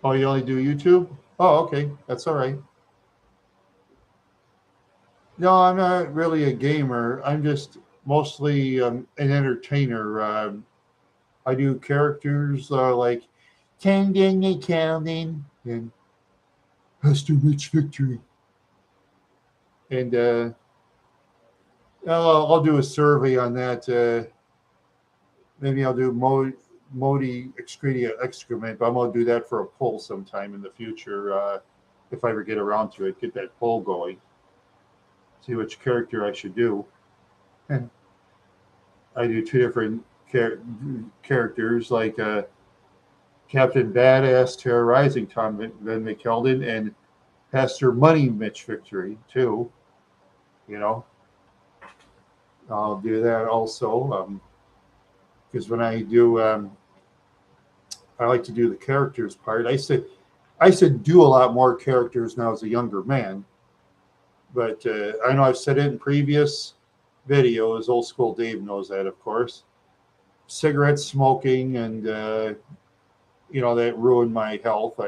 Oh, you only do YouTube? Oh, okay. That's all right. No, I'm not really a gamer. I'm just mostly an entertainer. I do characters like Counting and Counting and Pastor Rich Victory. And I'll do a survey on that. Maybe I'll do Modi excreta excrement, but I'm going to do that for a poll sometime in the future. if I ever get around to it, get that poll going, see which character I should do. I do two different characters, like Captain Badass Terrorizing Tom Van McKeldin and Pastor Money Mitch Victory, too. You know, I'll do that also. Because when I do, I like to do the characters part. I said do a lot more characters now as a younger man, but I know I've said it in previous videos. Old school Dave knows that, of course. Cigarette smoking and that ruined my health.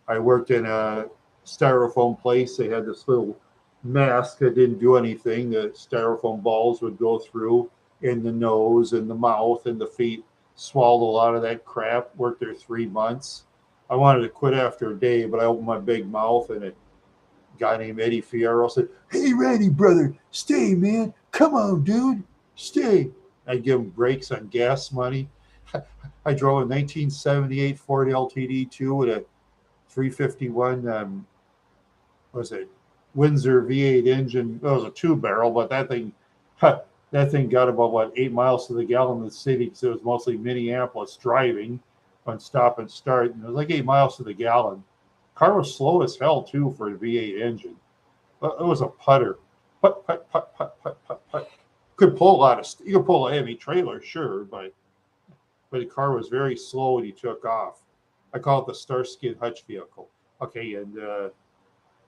I worked in a styrofoam place. They had this little mask that didn't do anything. The styrofoam balls would go through in the nose and the mouth and the feet. Swallowed a lot of that crap. Worked there 3 months. I wanted to quit after a day, but I opened my big mouth and a guy named Eddie Fierro said, "Hey, Randy, brother, stay, man. Come on, dude, stay." I give him breaks on gas money. I drove a 1978 Ford LTD2 with a 351, what was it, Windsor V8 engine. It was a 2-barrel, but that thing got about, 8 miles to the gallon in the city because it was mostly Minneapolis driving on stop and start. And it was like 8 miles to the gallon. Car was slow as hell, too, for a V8 engine. It was a putter. Put, put, put, put, put, put, put. You could pull a heavy trailer, sure, but the car was very slow and he took off. I call it the Starsky and Hutch vehicle. Okay, and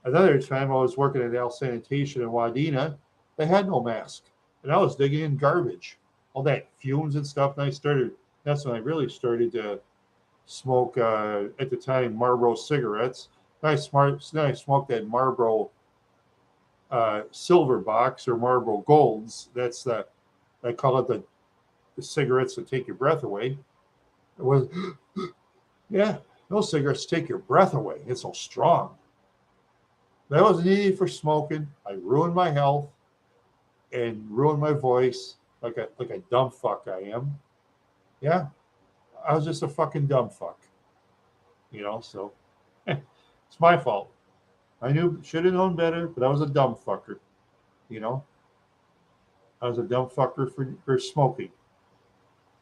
another time I was working at Al Sanitation in Wadena, they had no mask, and I was digging in garbage, all that fumes and stuff. And that's when I really started to smoke. At the time, Marlboro cigarettes. Then I smoked that Marlboro silver box or Marlboro Golds. I call it the cigarettes that take your breath away. It was, yeah, those cigarettes take your breath away. It's so strong. That wasn't easy for smoking. I ruined my health and ruined my voice like a dumb fuck I am. Yeah, I was just a fucking dumb fuck. So it's my fault. I should have known better, but I was a dumb fucker. You know, I was a dumb fucker for smoking.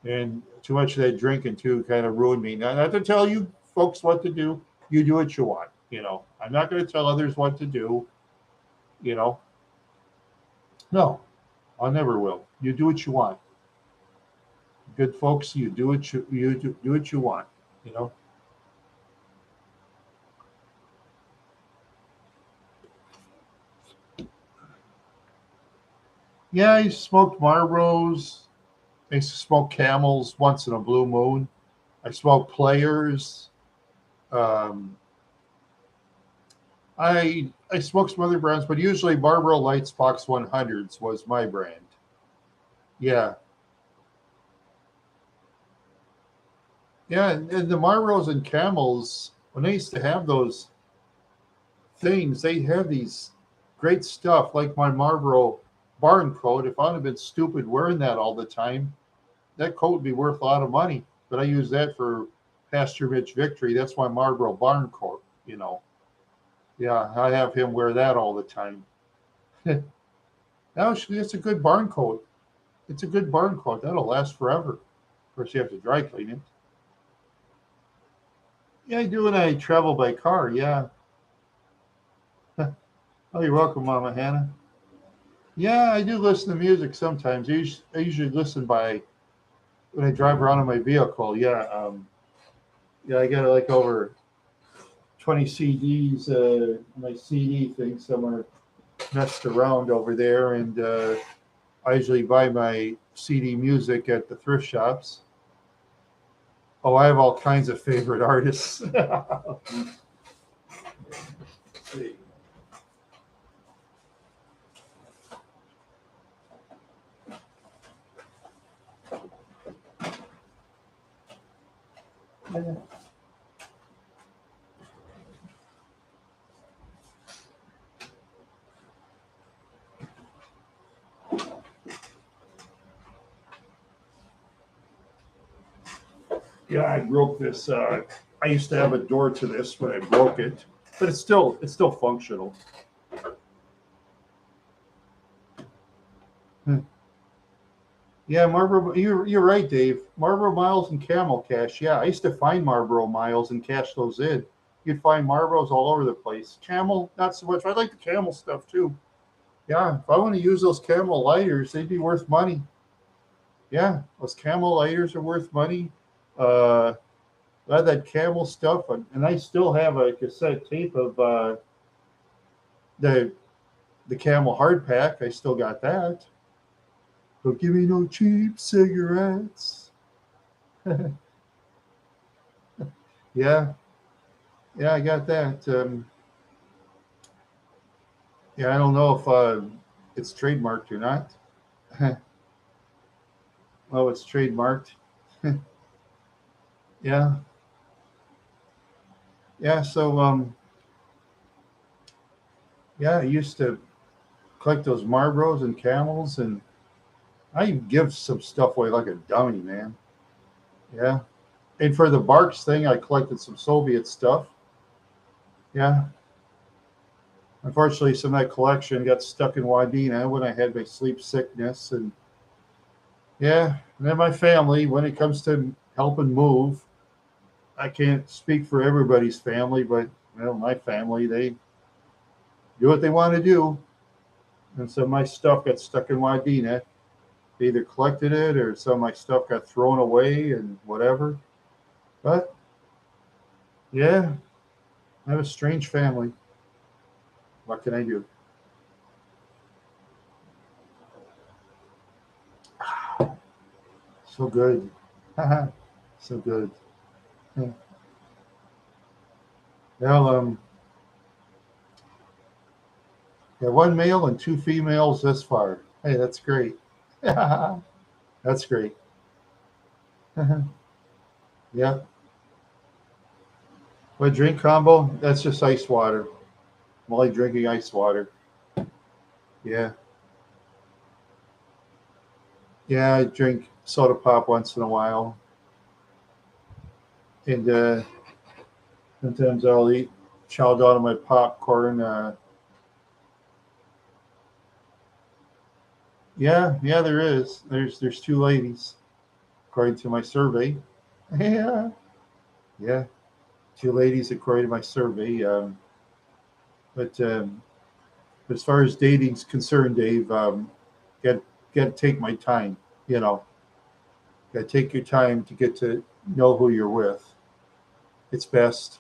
And too much of that drinking too kind of ruined me. Not to tell you folks what to do. You do what you want. I'm not going to tell others what to do. No, I never will. You do what you want. Good folks, you do what you want. You know. Yeah, I smoked Marlboros. I used to smoke Camels once in a blue moon. I smoked Players. Um, I smoked some other brands, but usually Marlboro Lights Box 100s was my brand. Yeah, yeah, and the Marlboros and Camels, when they used to have those things, they have these great stuff like my Marlboro barn coat. If I'd have been stupid wearing that all the time, that coat would be worth a lot of money. But I use that for Pastor Mitch Victory. That's my Marlboro barn coat. Yeah, I have him wear that all the time. Actually, it's a good barn coat. It's a good barn coat. That'll last forever. Of course, you have to dry clean it. Yeah, I do when I travel by car. Yeah. Oh, you're welcome, Mama Hannah. Yeah, I do listen to music sometimes. I usually listen by when I drive around in my vehicle. Yeah. Yeah, I got like over 20 CDs, my CD thing somewhere messed around over there. And I usually buy my CD music at the thrift shops. Oh, I have all kinds of favorite artists. See. Yeah, I broke this. I used to have a door to this, but I broke it. but it's still functional. Yeah, Marlboro. You're right, Dave. Marlboro Miles and Camel Cash. Yeah, I used to find Marlboro Miles and cash those in. You'd find Marlboros all over the place. Camel, not so much. I like the Camel stuff too. Yeah, if I want to use those Camel lighters, they'd be worth money. Yeah, those Camel lighters are worth money. Uh, I had that Camel stuff, and I still have a cassette tape of the the Camel hard pack. I still got that. Don't give me no cheap cigarettes. Yeah, yeah, I got that. Yeah, I don't know if it's trademarked or not. Oh, it's trademarked. Yeah, yeah. So, yeah, I used to collect those Marlboros and Camels, and I give some stuff away like a dummy, man. Yeah, and for the Barks thing, I collected some Soviet stuff. Yeah, unfortunately, some of that collection got stuck in Wadena when I had my sleep sickness, and yeah, and then my family. When it comes to helping move, I can't speak for everybody's family, but my family, they do what they want to do. And so my stuff got stuck in Wadena. They either collected it or some of my stuff got thrown away and whatever. But yeah, I have a strange family. What can I do? So good. So good. Yeah. Well, yeah, one male and two females this far. Hey, that's great. That's great. Yeah. My drink combo, that's just ice water. I'm only drinking ice water. Yeah. Yeah, I drink soda pop once in a while. And sometimes I'll eat chow down on my popcorn. Yeah, yeah, there is. There's two ladies, according to my survey. Yeah, yeah, two ladies according to my survey. But as far as dating's concerned, Dave, got got to take my time. You know, got to take your time to get to know who you're with. It's best.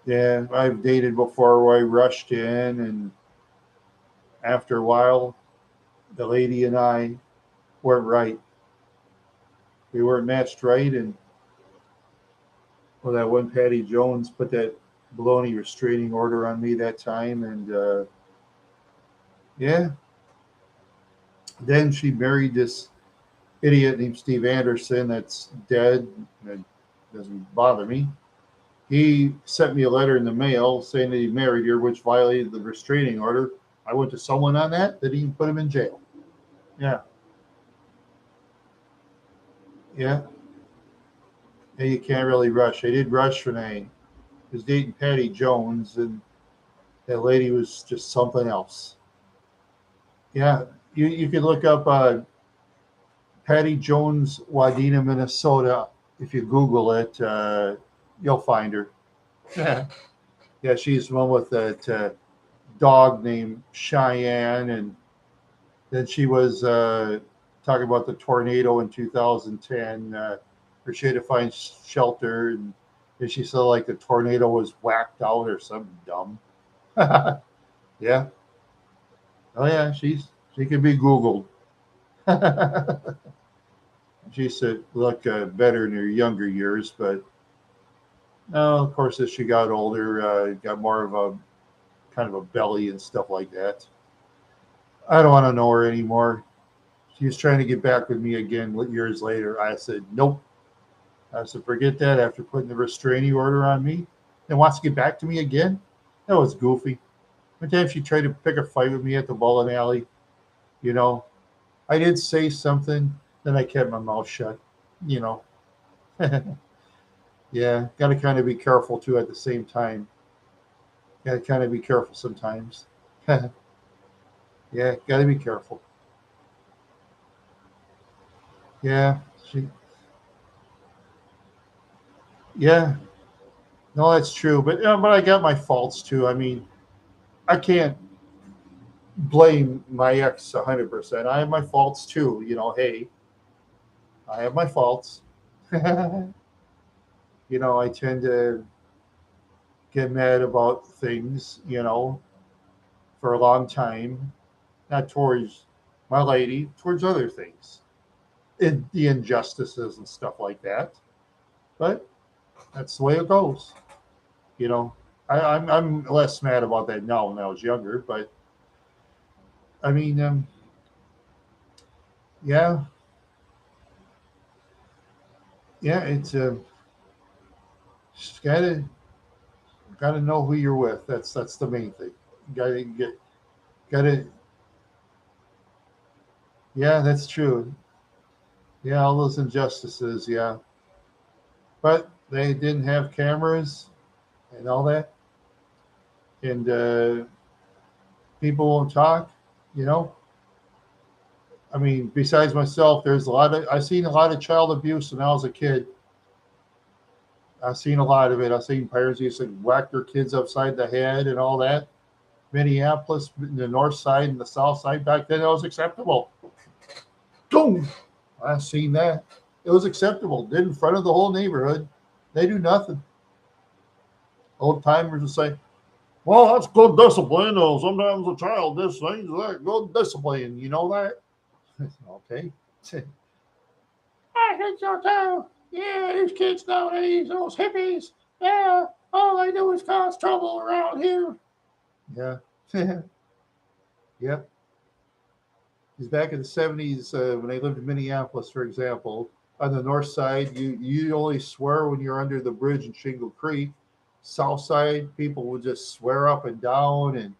Yeah, I've dated before where I rushed in, and after a while, the lady and I weren't right. We weren't matched right, and well, that one Patty Jones put that baloney restraining order on me that time, and yeah, then she married this idiot named Steve Anderson that's dead. That doesn't bother me. He sent me a letter in the mail saying that he married her, which violated the restraining order. I went to someone on that even put him in jail. Yeah, yeah. And you can't really rush. I did rush when I was dating Patty Jones, and that lady was just something else. Yeah, you could look up Patty Jones, Wadena, Minnesota. If you Google it, you'll find her. Yeah, yeah, she's the one with that dog named Cheyenne, and then she was talking about the tornado in 2010, where she had to find shelter, and she said like the tornado was whacked out or something dumb. Yeah, oh yeah, she can be Googled. She used to look better in her younger years, but no, of course, as she got older, got more of a kind of a belly and stuff like that. I don't want to know her anymore. She was trying to get back with me again years later. I said, nope. I said, forget that after putting the restraining order on me. And wants to get back to me again? That was goofy. One time she tried to pick a fight with me at the bowling alley. You know, I did say something, then I kept my mouth shut. You know, yeah, got to kind of be careful too at the same time. Gotta kind of be careful sometimes. Yeah, gotta be careful. Yeah, she, yeah. No, that's true. But I got my faults too. I mean, I can't blame my ex 100%. I have my faults too. Hey, I have my faults. I tend to get mad about things, for a long time, not towards my lady, towards other things, the injustices and stuff like that. But that's the way it goes. You know, I'm less mad about that now when I was younger, but I mean, yeah, yeah, it's just gotta know who you're with. That's the main thing. Gotta, yeah, that's true. Yeah, all those injustices, yeah, but they didn't have cameras and all that, and people won't talk. You know, I mean, besides myself, I've seen a lot of child abuse when I was a kid. I've seen a lot of it. I've seen parents used to whack their kids upside the head and all that. Minneapolis, the north side and the south side back then, it was acceptable. Boom! I've seen that. It was acceptable. Did in front of the whole neighborhood. They do nothing. Old timers will say, well, that's good discipline. Or sometimes a child does things that good discipline. You know that? Okay. I think so too. Yeah, these kids nowadays, those hippies, yeah, all they do is cause trouble around here. Yeah. Yep. Because back in the 70s, when I lived in Minneapolis, for example, on the north side, you only swear when you're under the bridge in Shingle Creek. South side, people would just swear up and down, and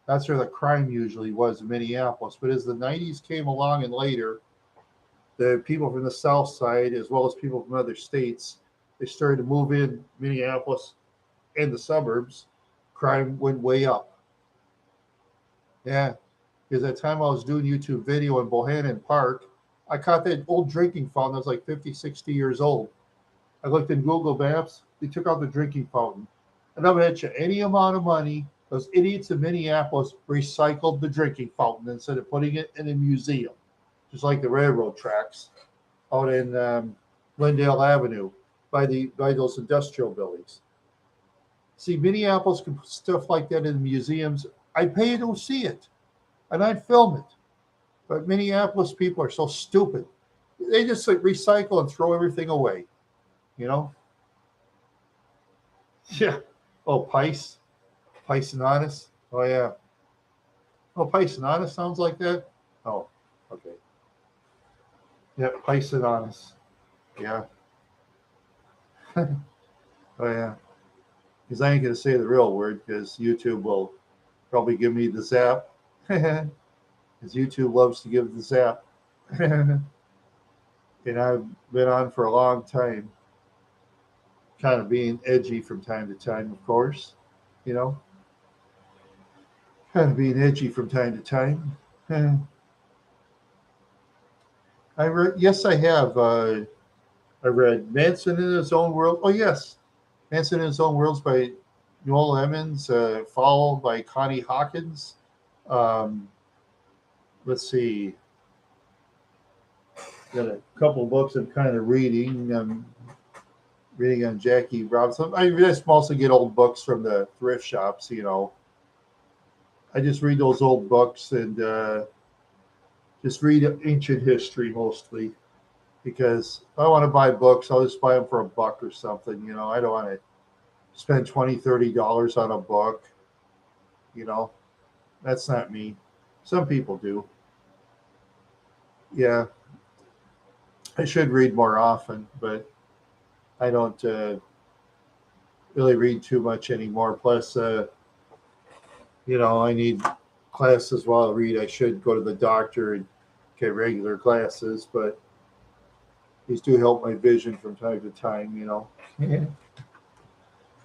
that's where the crime usually was in Minneapolis. But as the 90s came along and later, the people from the south side, as well as people from other states, they started to move in Minneapolis and the suburbs. Crime went way up. Yeah, because at the time I was doing YouTube video in Bohannon Park, I caught that old drinking fountain that was like 50, 60 years old. I looked in Google Maps, they took out the drinking fountain. And I'm going to bet you any amount of money, those idiots in Minneapolis recycled the drinking fountain instead of putting it in a museum, just like the railroad tracks out in Glendale Avenue by those industrial buildings. See, Minneapolis can put stuff like that in museums. I'd pay to see it, and I'd film it. But Minneapolis people are so stupid. They just like recycle and throw everything away. You know? Yeah. Oh, Pice and Honest. Oh yeah. Oh, Pice and Honest sounds like that. Oh, okay. Yeah, Pice and Honest. Yeah. Oh yeah. Because I ain't gonna say the real word because YouTube will probably give me the zap. Because YouTube loves to give the zap. And I've been on for a long time, kind of being edgy from time to time, of course. You know, kind of being edgy from time to time. Yes, I have. I read Manson in His Own World. Oh, yes, Manson in His Own Worlds by Noel Emmons, followed by Connie Hawkins. Um, let's see, got a couple of books I'm kind of reading. Reading on Jackie Robinson. I just mostly get old books from the thrift shops. I just read those old books and just read ancient history mostly because if I want to buy books, I'll just buy them for $1 or something. I don't want to spend $20, $30 on a book. You know, that's not me. Some people do. Yeah, I should read more often, but I don't really read too much anymore. Plus, I need glasses while I read. I should go to the doctor and get regular glasses, but these do help my vision from time to time.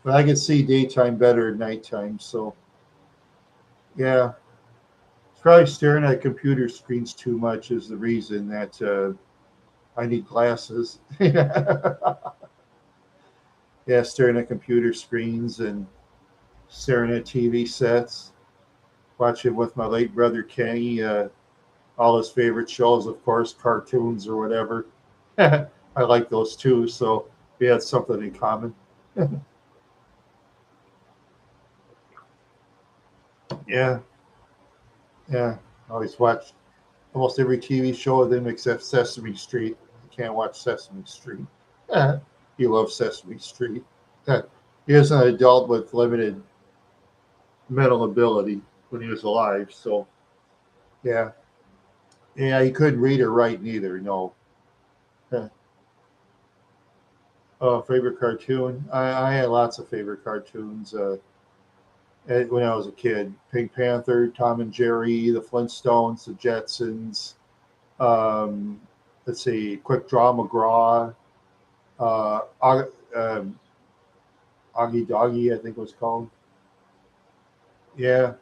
But I can see daytime better than nighttime. So yeah, it's probably staring at computer screens too much is the reason that I need glasses. Yeah, staring at computer screens and staring at TV sets. Watching with my late brother Kenny, all his favorite shows, of course, cartoons or whatever. I like those too, so we had something in common. Yeah, yeah. I always watch almost every TV show with him except Sesame Street. I can't watch Sesame Street. He loves Sesame Street. He is an adult with limited mental ability when he was alive, so yeah. Yeah, he couldn't read or write neither, no. Favorite cartoon? I had lots of favorite cartoons when I was a kid. Pink Panther, Tom and Jerry, the Flintstones, the Jetsons. Um, let's see, Quick Draw McGraw, Augie Doggy, I think it was called. Yeah,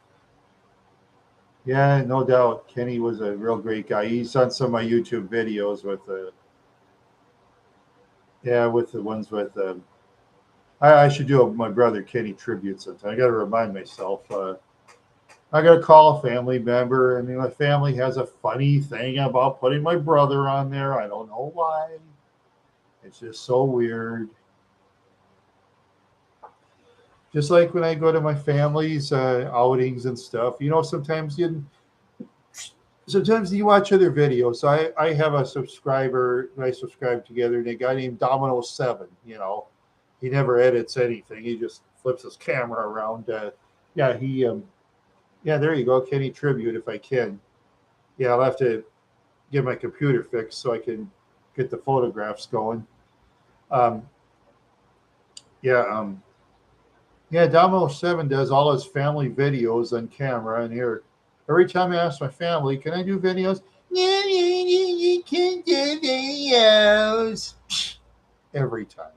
yeah, no doubt. Kenny was a real great guy. He's on some of my YouTube videos with yeah, with the ones with I should do my brother Kenny tribute sometime. I got to remind myself. I got to call a family member. I mean, my family has a funny thing about putting my brother on there. I don't know why. It's just so weird. Just like when I go to my family's outings and stuff, sometimes you watch other videos. So I have a subscriber that I subscribe together, and a guy named Domino7. He never edits anything. He just flips his camera around. Yeah, yeah, there you go, Kenny tribute if I can. Yeah, I'll have to get my computer fixed so I can get the photographs going. Um, yeah, yeah. Domino7 does all his family videos on camera, and here, every time I ask my family, "Can I do videos?" Yeah, you can do videos. Every time.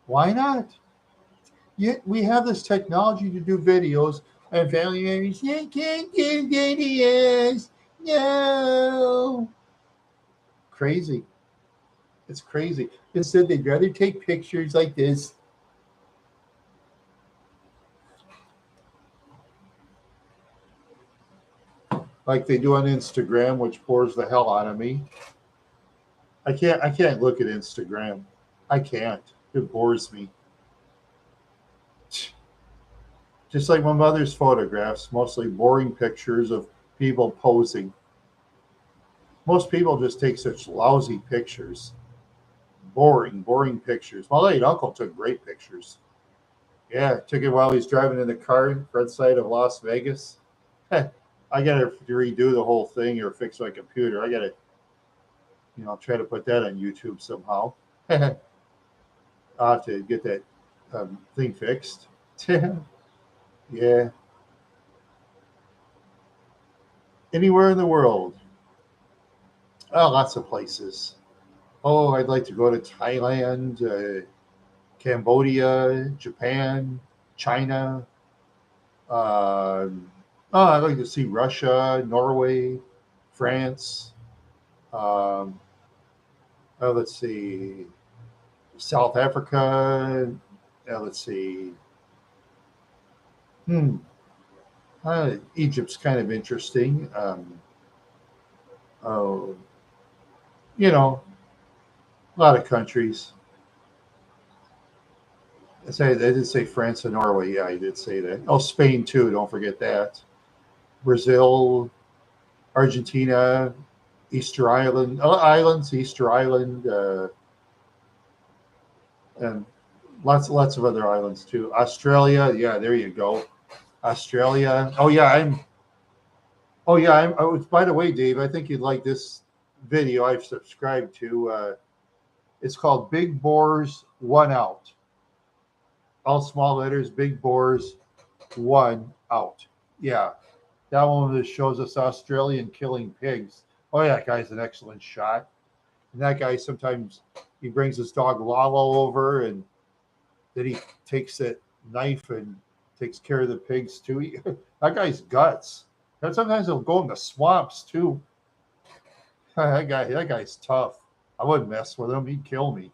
Why not? Yet we have this technology to do videos, and family members, "I can't do videos." No, crazy. It's crazy. Instead, they'd rather take pictures like this. Like they do on Instagram, which bores the hell out of me. I can't look at Instagram. I can't. It bores me. Just like my mother's photographs, mostly boring pictures of people posing. Most people just take such lousy pictures. Boring, boring pictures. My late uncle took great pictures. Yeah, took it while he's driving in the car front side of Las Vegas. I gotta redo the whole thing or fix my computer. I gotta, try to put that on YouTube somehow. I'll have to get that thing fixed. Yeah, anywhere in the world. Oh, lots of places. Oh, I'd like to go to Thailand, Cambodia, Japan, China. Oh, I'd like to see Russia, Norway, France. Um, let's see, South Africa. Let's see. Hmm. Egypt's kind of interesting. Oh, you know, a lot of countries. I did say France and Norway. Yeah, I did say that. Oh, Spain too. Don't forget that. Brazil, Argentina, Easter Island, islands, Easter Island, and lots of other islands too. Australia. Yeah, there you go. Australia. Oh yeah, I'm. Oh yeah, I'm. Oh, by the way, Dave, I think you'd like this video I've subscribed to. It's called Big Boars One Out. All small letters, Big Boars One Out. Yeah, that one that shows us Australian killing pigs. Oh yeah, that guy's an excellent shot. And that guy sometimes he brings his dog Lalo over, and Then he takes that knife and takes care of the pigs too. That guy's guts. And sometimes he'll go in the swamps too. That guy's tough. I wouldn't mess with him. He'd kill me.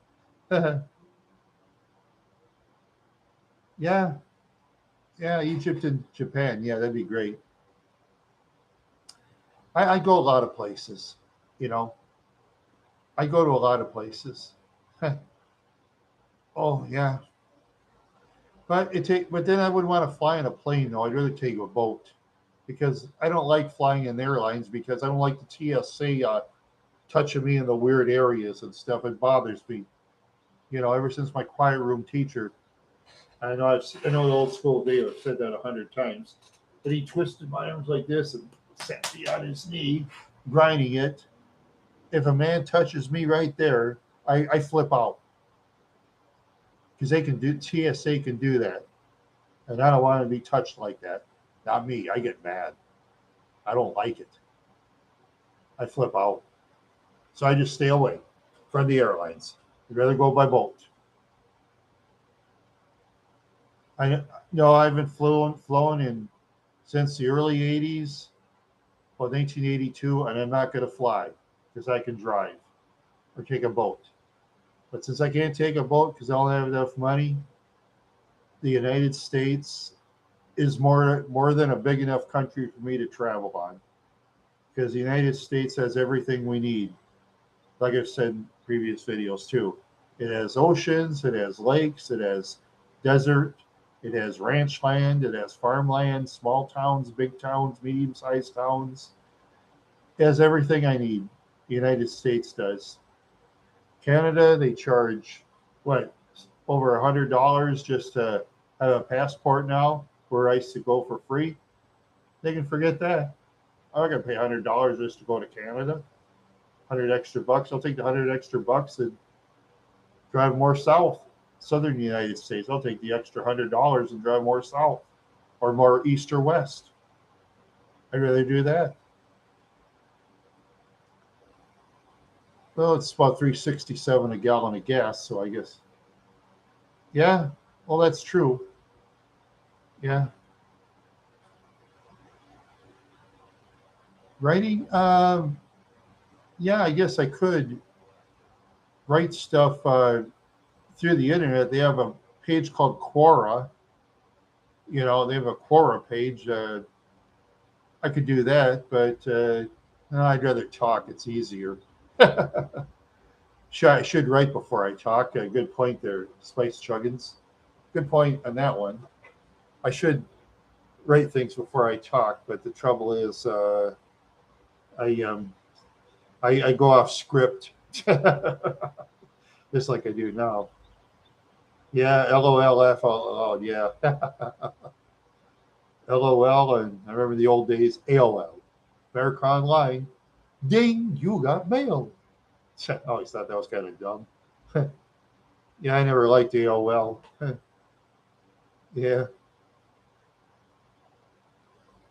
Yeah, yeah, Egypt and Japan. Yeah, that'd be great. I go a lot of places. You know, I go to a lot of places. Oh yeah, but then I wouldn't want to fly in a plane though. I'd rather take a boat because I don't like flying in airlines because I don't like the TSA touching me in the weird areas and stuff. It bothers me. Ever since my quiet room teacher, I know the old school Dave. I've said that 100 times. But he twisted my arms like this and sat me on his knee, grinding it. If a man touches me right there, I flip out because they can do TSA can do that, and I don't want to be touched like that. Not me. I get mad. I don't like it. I flip out. So I just stay away from the airlines. I'd rather go by boat. I no, I haven't flown in since the early '80s, well, 1982, and I'm not going to fly because I can drive or take a boat. But since I can't take a boat because I don't have enough money, the United States is more than a big enough country for me to travel on because the United States has everything we need. Like I've said in previous videos too, it has oceans, it has lakes, it has desert, it has ranch land, it has farmland, small towns, big towns, medium-sized towns. It has everything I need. The United States does. Canada, they charge what, over $100 just to have a passport now, where I used to go for free. They can forget that. I'm not gonna pay $100 just to go to Canada. 100 extra bucks. I'll take the 100 extra bucks and drive more south, southern United States. I'll take the extra $100 and drive more south, or more east or west. I'd rather do that. Well, it's about 367 a gallon of gas, so I guess. Yeah, well, that's true. Yeah, writing. Yeah, I guess I could write stuff through the internet. They have a page called Quora. They have a Quora page. I could do that, but no, I'd rather talk. It's easier. I should write before I talk. A good point there, Spice Chuggins. Good point on that one. I should write things before I talk, but the trouble is, I I go off script, just like I do now. Yeah, LOL, laugh out loud. Yeah, LOL, and I remember the old days. AOL, America Online. Ding, you got mail. I always thought that was kind of dumb. Yeah, I never liked AOL. Yeah,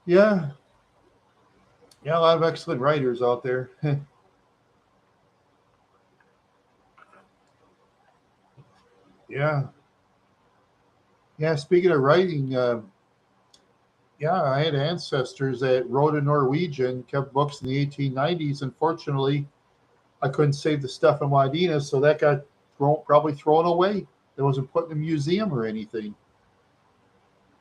yeah, yeah. A lot of excellent writers out there. Yeah, yeah. Speaking of writing, yeah, I had ancestors that wrote in Norwegian, kept books in the 1890s. Unfortunately, I couldn't save the stuff in Wadena, so that got probably thrown away. It wasn't put in a museum or anything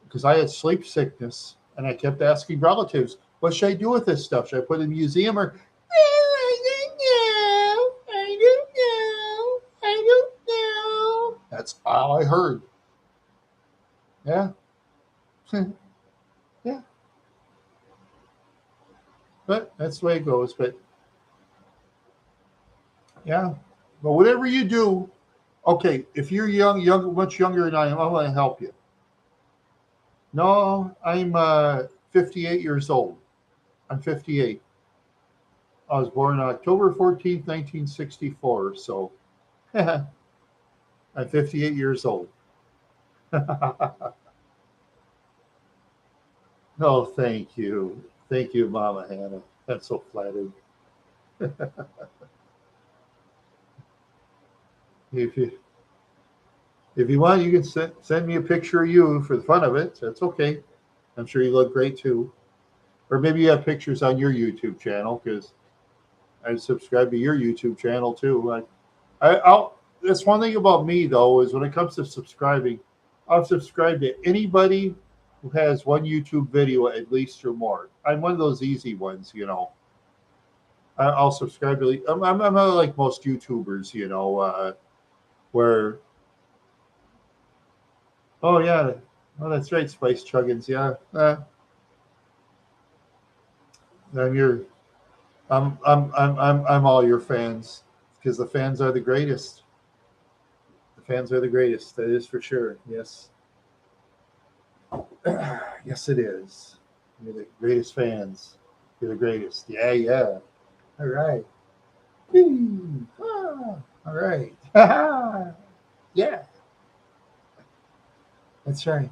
because I had sleep sickness, and I kept asking relatives, "What should I do with this stuff? Should I put it in a museum or?" I don't know. I don't know. I don't know. That's all I heard. Yeah, yeah, but that's the way it goes. But yeah, but whatever you do, okay, if you're much younger than I am, I want to help you. No, I'm 58 years old. I'm 58. I was born October 14th, 1964. So I'm 58 years old. No, thank you. Thank you, Mama Hannah. That's so flattered. If you, If you want, you can send me a picture of you for the fun of it. That's okay. I'm sure you look great too. Or maybe you have pictures on your YouTube channel because I subscribe to your YouTube channel too. I'll. That's one thing about me though is when it comes to subscribing, I'll subscribe to anybody who has one YouTube video at least or more. I'm one of those easy ones, you know. I'll subscribe to. I'm not like most YouTubers, you know, where oh yeah, oh that's right, Spice Chuggins, yeah. I'm your, I'm all your fans because the fans are the greatest. The fans are the greatest. That is for sure. Yes, yes, it is. You're the greatest fans. You're the greatest. Yeah, yeah. All right. Whee! Ah, all right. Yeah, that's right.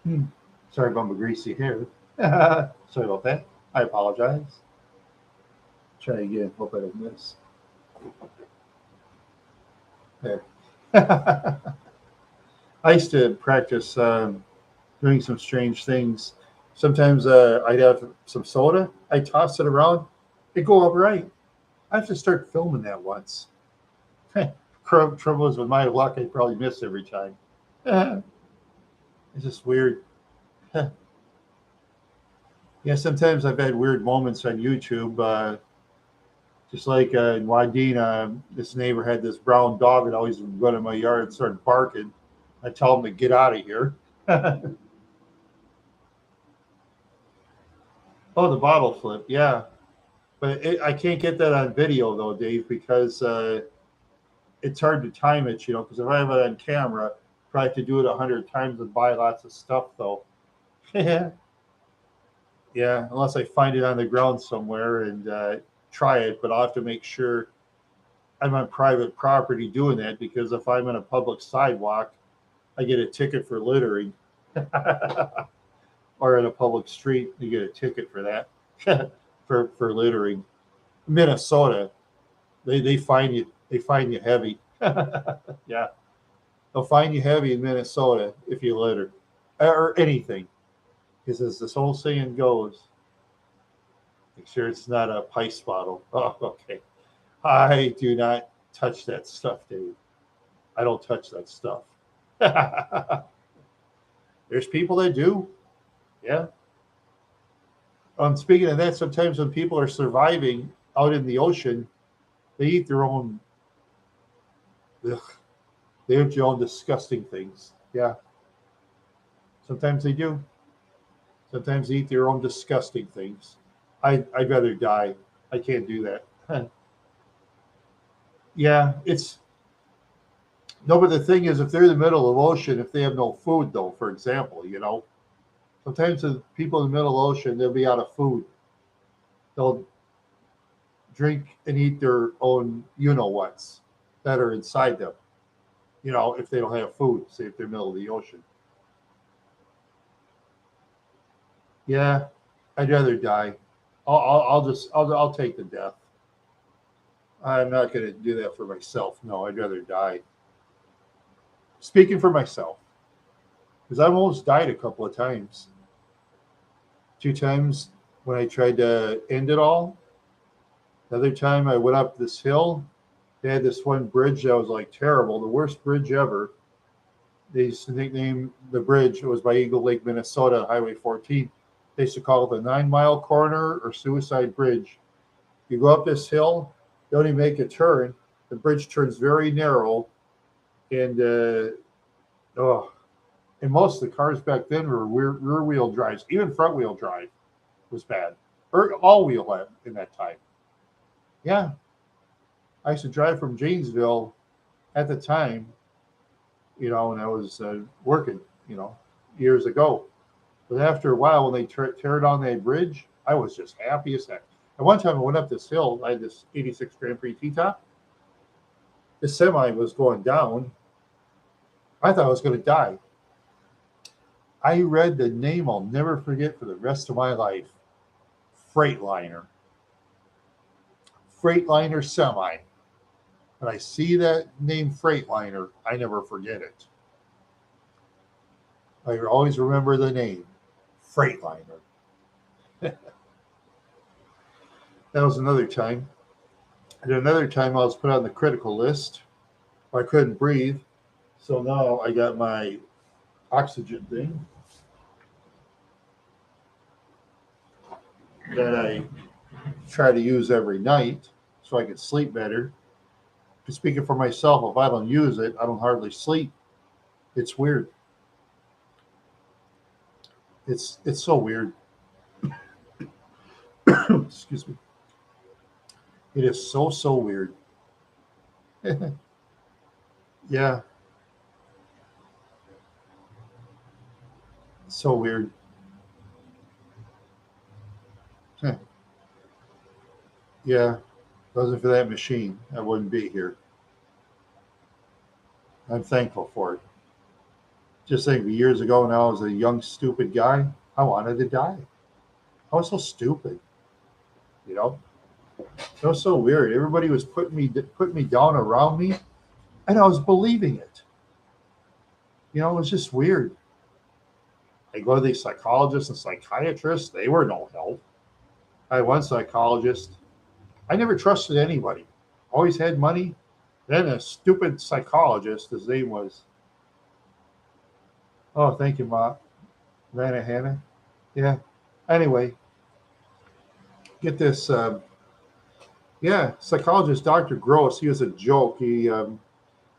Hmm. Sorry about my greasy hair. Sorry about that. I apologize. Try again. Hope I don't miss. There. I used to practice doing some strange things. Sometimes I'd have some soda. I toss it around. It go up right. I have to start filming that once. Trouble is with my luck, I probably miss every time. It's just weird. Yeah, sometimes I've had weird moments on YouTube. Just like in Wadena, this neighbor had this brown dog that always would run in my yard and started barking. I tell him to get out of here. Oh, the bottle flip, yeah. But I can't get that on video though, Dave, because it's hard to time it, you know, because if I have it on camera, probably have to do it 100 times and buy lots of stuff though. Yeah, unless I find it on the ground somewhere and try it, but I'll have to make sure I'm on private property doing that because if I'm on a public sidewalk, I get a ticket for littering. Or in a public street, you get a ticket for that for littering. Minnesota, they find you heavy. Yeah, they'll find you heavy in Minnesota if you litter or anything. Because as this whole saying goes, make sure it's not a pice bottle. Oh, okay. I do not touch that stuff, Dave. I don't touch that stuff. There's people that do. Yeah. Speaking of that, sometimes when people are surviving out in the ocean, they eat their own. Ugh, they eat their own disgusting things. Yeah. Sometimes they do. Sometimes they eat their own disgusting things. I'd rather die. I can't do that. Yeah, it's no, but the thing is, if they're in the middle of the ocean, if they have no food, though, for example, you know, sometimes the people in the middle of the ocean, they'll be out of food. They'll drink and eat their own, you know what's that are inside them. You know, if they don't have food, say if they're in the middle of the ocean. Yeah, I'd rather die. I'll take the death. I'm not going to do that for myself. No, I'd rather die. Speaking for myself, because I've almost died a couple of times. 2 times when I tried to end it all. The other time I went up this hill. They had this one bridge that was like terrible, the worst bridge ever. They used to nickname the bridge. It was by Eagle Lake, Minnesota, Highway 14. They used to call it the 9 Mile Corner or Suicide Bridge. You go up this hill, you only make a turn. The bridge turns very narrow, and oh, and most of the cars back then were rear wheel drives. Even front wheel drive was bad, or all wheel in that time. Yeah, I used to drive from Janesville at the time, you know, when I was working, you know, years ago. But after a while, when they tear down that bridge, I was just happy as heck. And one time I went up this hill. I had this 86 Grand Prix T-top. This semi was going down. I thought I was going to die. I read the name I'll never forget for the rest of my life. Freightliner. Freightliner semi. When I see that name Freightliner, I never forget it. I always remember the name, Freightliner. That was another time. And another time I was put on the critical list. I couldn't breathe. So now I got my oxygen thing that I try to use every night so I can sleep better. Speaking for myself, if I don't use it, I don't hardly sleep. It's weird. It's so weird. Excuse me. It is so weird. Yeah, so weird. Yeah, if it wasn't for that machine, I wouldn't be here. I'm thankful for it. Just think, years ago, when I was a young, stupid guy, I wanted to die. I was so stupid, you know. It was so weird. Everybody was putting me down around me, and I was believing it. You know, it was just weird. I go to these psychologists and psychiatrists; they were no help. I had one psychologist. I never trusted anybody. Always had money. Then a stupid psychologist. His name was. Oh, thank you, Ma. Vanna Hannah. Yeah. Anyway, get this. Yeah, psychologist Dr. Gross. He was a joke. He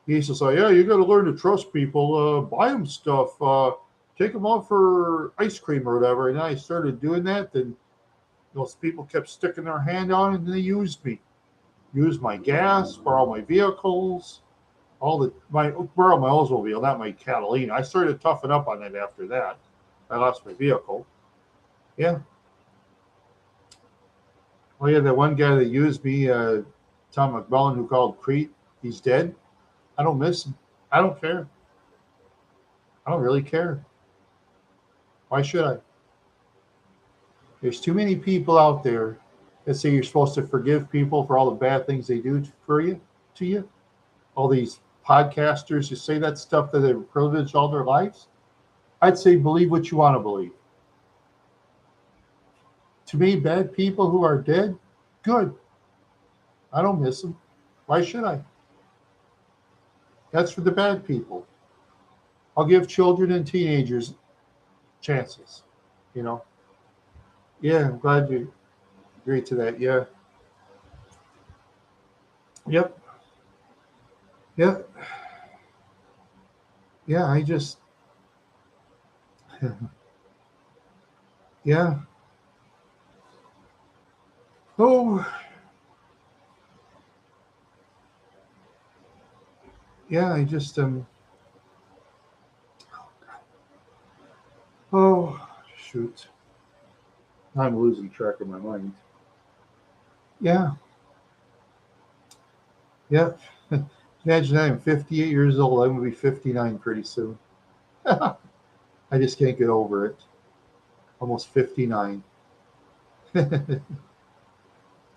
used to say, "Yeah, you got to learn to trust people. Buy them stuff. Take them out for ice cream or whatever." And I started doing that. Then those people kept sticking their hand on, and they used me. Used my gas, borrow my vehicles, borrow my Oldsmobile, not my Catalina. I started to toughen up on that after that. I lost my vehicle. Yeah. Oh yeah, that one guy that used me, Tom McMullen, who called Crete, he's dead. I don't miss him. I don't care. I don't really care. Why should I? There's too many people out there that say you're supposed to forgive people for all the bad things they do to you. All these podcasters who say that stuff that they're privileged all their lives. I'd say believe what you want to believe. To me, bad people who are dead, good. I don't miss them. Why should I? That's for the bad people. I'll give children and teenagers chances. You know. Yeah, I'm glad you agreed to that. Yeah. Yep. Yep. Yeah. I just. Yeah. Oh. Yeah. I just Oh. Shoot. I'm losing track of my mind. Yeah. Yep. Imagine I'm 58 years old. I'm gonna be 59 pretty soon. I just can't get over it. Almost 59.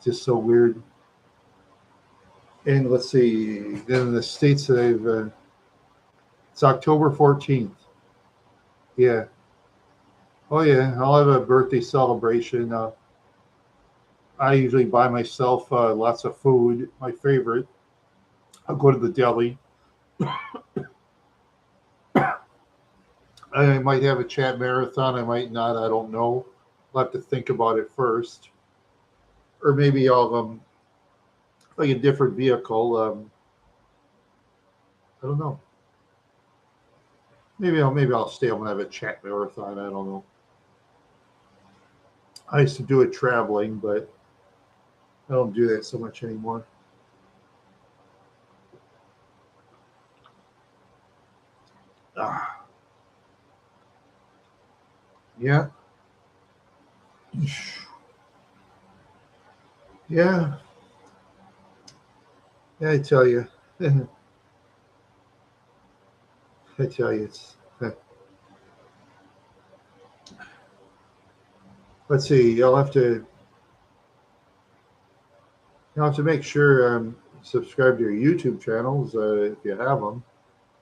Just so weird. And let's see, in the states that it's October 14th. Yeah. Oh, yeah. I'll have a birthday celebration. I usually buy myself lots of food, my favorite. I'll go to the deli. I might have a chat marathon. I might not. I don't know. I'll have to think about it first. Or maybe I'll, like a different vehicle. I don't know. Maybe I'll stay home and have a chat marathon. I don't know. I used to do it traveling, but I don't do that so much anymore. Ah, yeah, yeah, yeah. I tell you, I tell you, it's. Let's see. You'll have to make sure subscribe to your YouTube channels if you have them.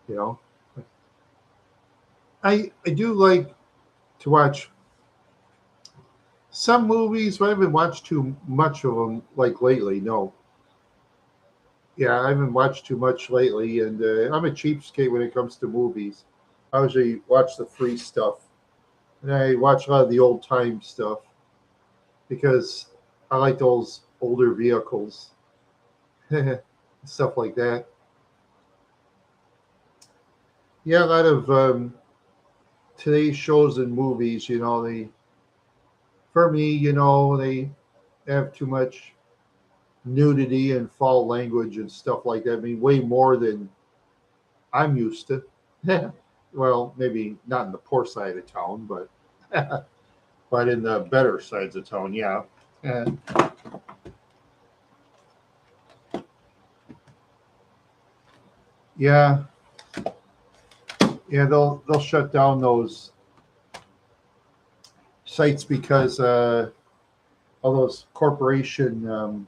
You know, I do like to watch some movies, but I haven't watched too much of them like lately. No, yeah, I haven't watched too much lately, and I'm a cheapskate when it comes to movies. I usually watch the free stuff, and I watch a lot of the old time stuff because I like those older vehicles, stuff like that. Yeah, a lot of today's shows and movies, they for me, they have too much nudity and foul language and stuff like that. I mean, way more than I'm used to. Well, maybe not in the poor side of town, but but in the better sides of town, yeah. Uh, yeah, yeah. They'll shut down those sites because all those corporation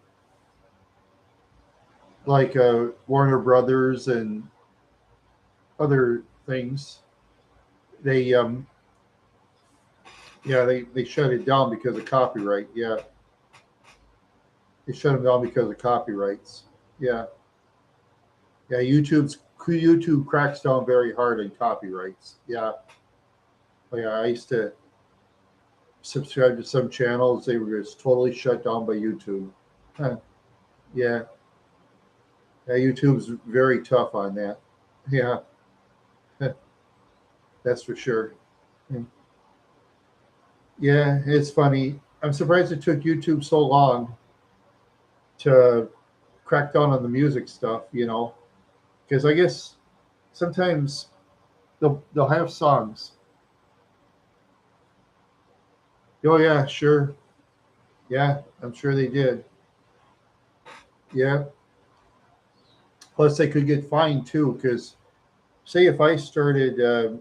like Warner Brothers and other things. They yeah they shut it down because of copyright. Yeah, they shut them down because of copyrights. Yeah, yeah. YouTube cracks down very hard on copyrights. Yeah, yeah. I used to subscribe to some channels. They were just totally shut down by YouTube. Huh. Yeah, yeah. YouTube's very tough on that. Yeah, that's for sure. Yeah, it's funny. I'm surprised it took YouTube so long to crack down on the music stuff. Because I guess sometimes they'll have songs. Oh yeah, sure. Yeah, I'm sure they did. Yeah. Plus, they could get fined too. Because say if I started,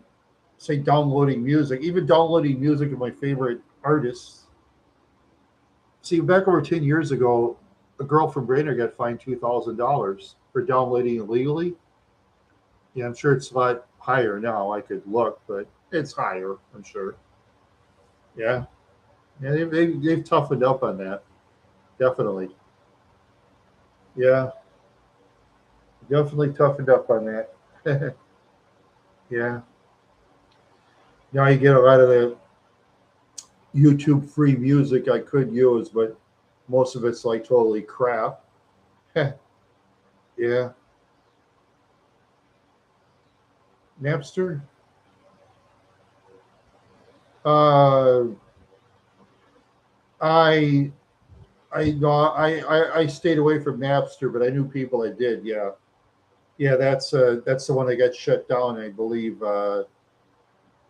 say, downloading music, even downloading music of my favorite artists. See, back over 10 years ago, a girl from Brainerd got fined $2,000 for downloading illegally. Yeah, I'm sure it's a lot higher now. I could look, but it's higher. I'm sure. Yeah, yeah. They've toughened up on that. Definitely. Yeah, definitely toughened up on that. Yeah. Now you get a lot of the YouTube free music I could use, but most of it's like totally crap. Yeah. Napster. Uh, I I no I stayed away from Napster, but I knew people that did. Yeah. Yeah. That's the one that got shut down. I believe.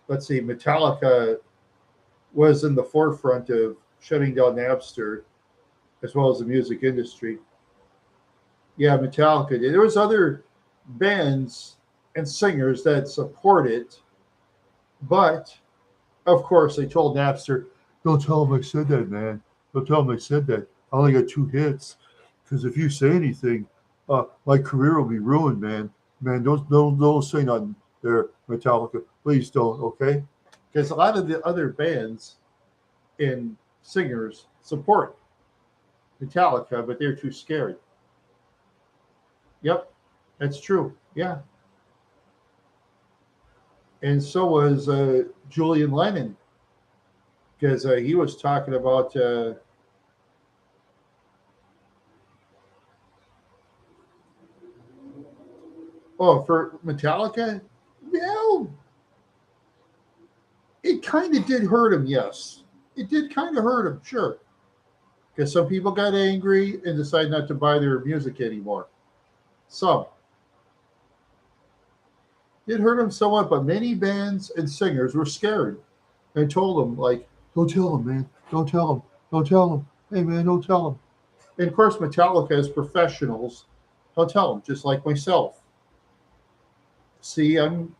Let's see. Metallica was in the forefront of shutting down Napster as well as the music industry. Yeah, Metallica did. There was other bands and singers that support it, but of course they told Napster, "Don't tell them I said that, man. Don't tell them I said that. I only got two hits. Because if you say anything, my career will be ruined, man. Man, don't say nothing there, Metallica. Please don't, okay? Because a lot of the other bands and singers support Metallica, but they're too scared. Yep, that's true. Yeah, and so was Julian Lennon because he was talking about for Metallica. Well, it kind of did hurt him. Yes, it did kind of hurt him. Sure, because some people got angry and decided not to buy their music anymore. Some it hurt him somewhat, but many bands and singers were scared and told him like, "Don't tell him, man. Don't tell him. Don't tell him. Hey, man, don't tell him." And of course, Metallica as professionals, I'll tell them, just like myself. See, I'm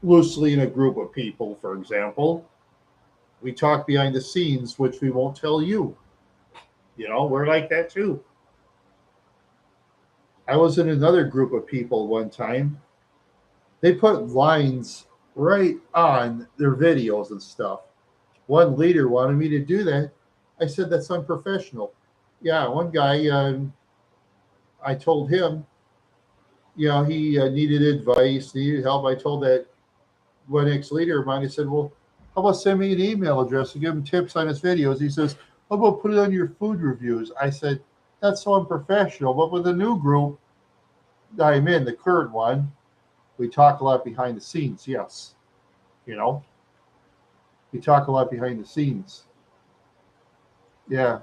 loosely in a group of people, for example. We talk behind the scenes, which we won't tell you. We're like that too. I was in another group of people one time. They put lines. right on their videos and stuff. One leader wanted me to do that. I said that's unprofessional. Yeah, one guy, I told him, he needed advice, needed help. I told that one ex-leader of mine, I said, well, how about send me an email address to give him tips on his videos? He says, how about put it on your food reviews? I said, that's so unprofessional. But with the new group that I'm in, the current one, we talk a lot behind the scenes. Yes, you know, we talk a lot behind the scenes. Yeah,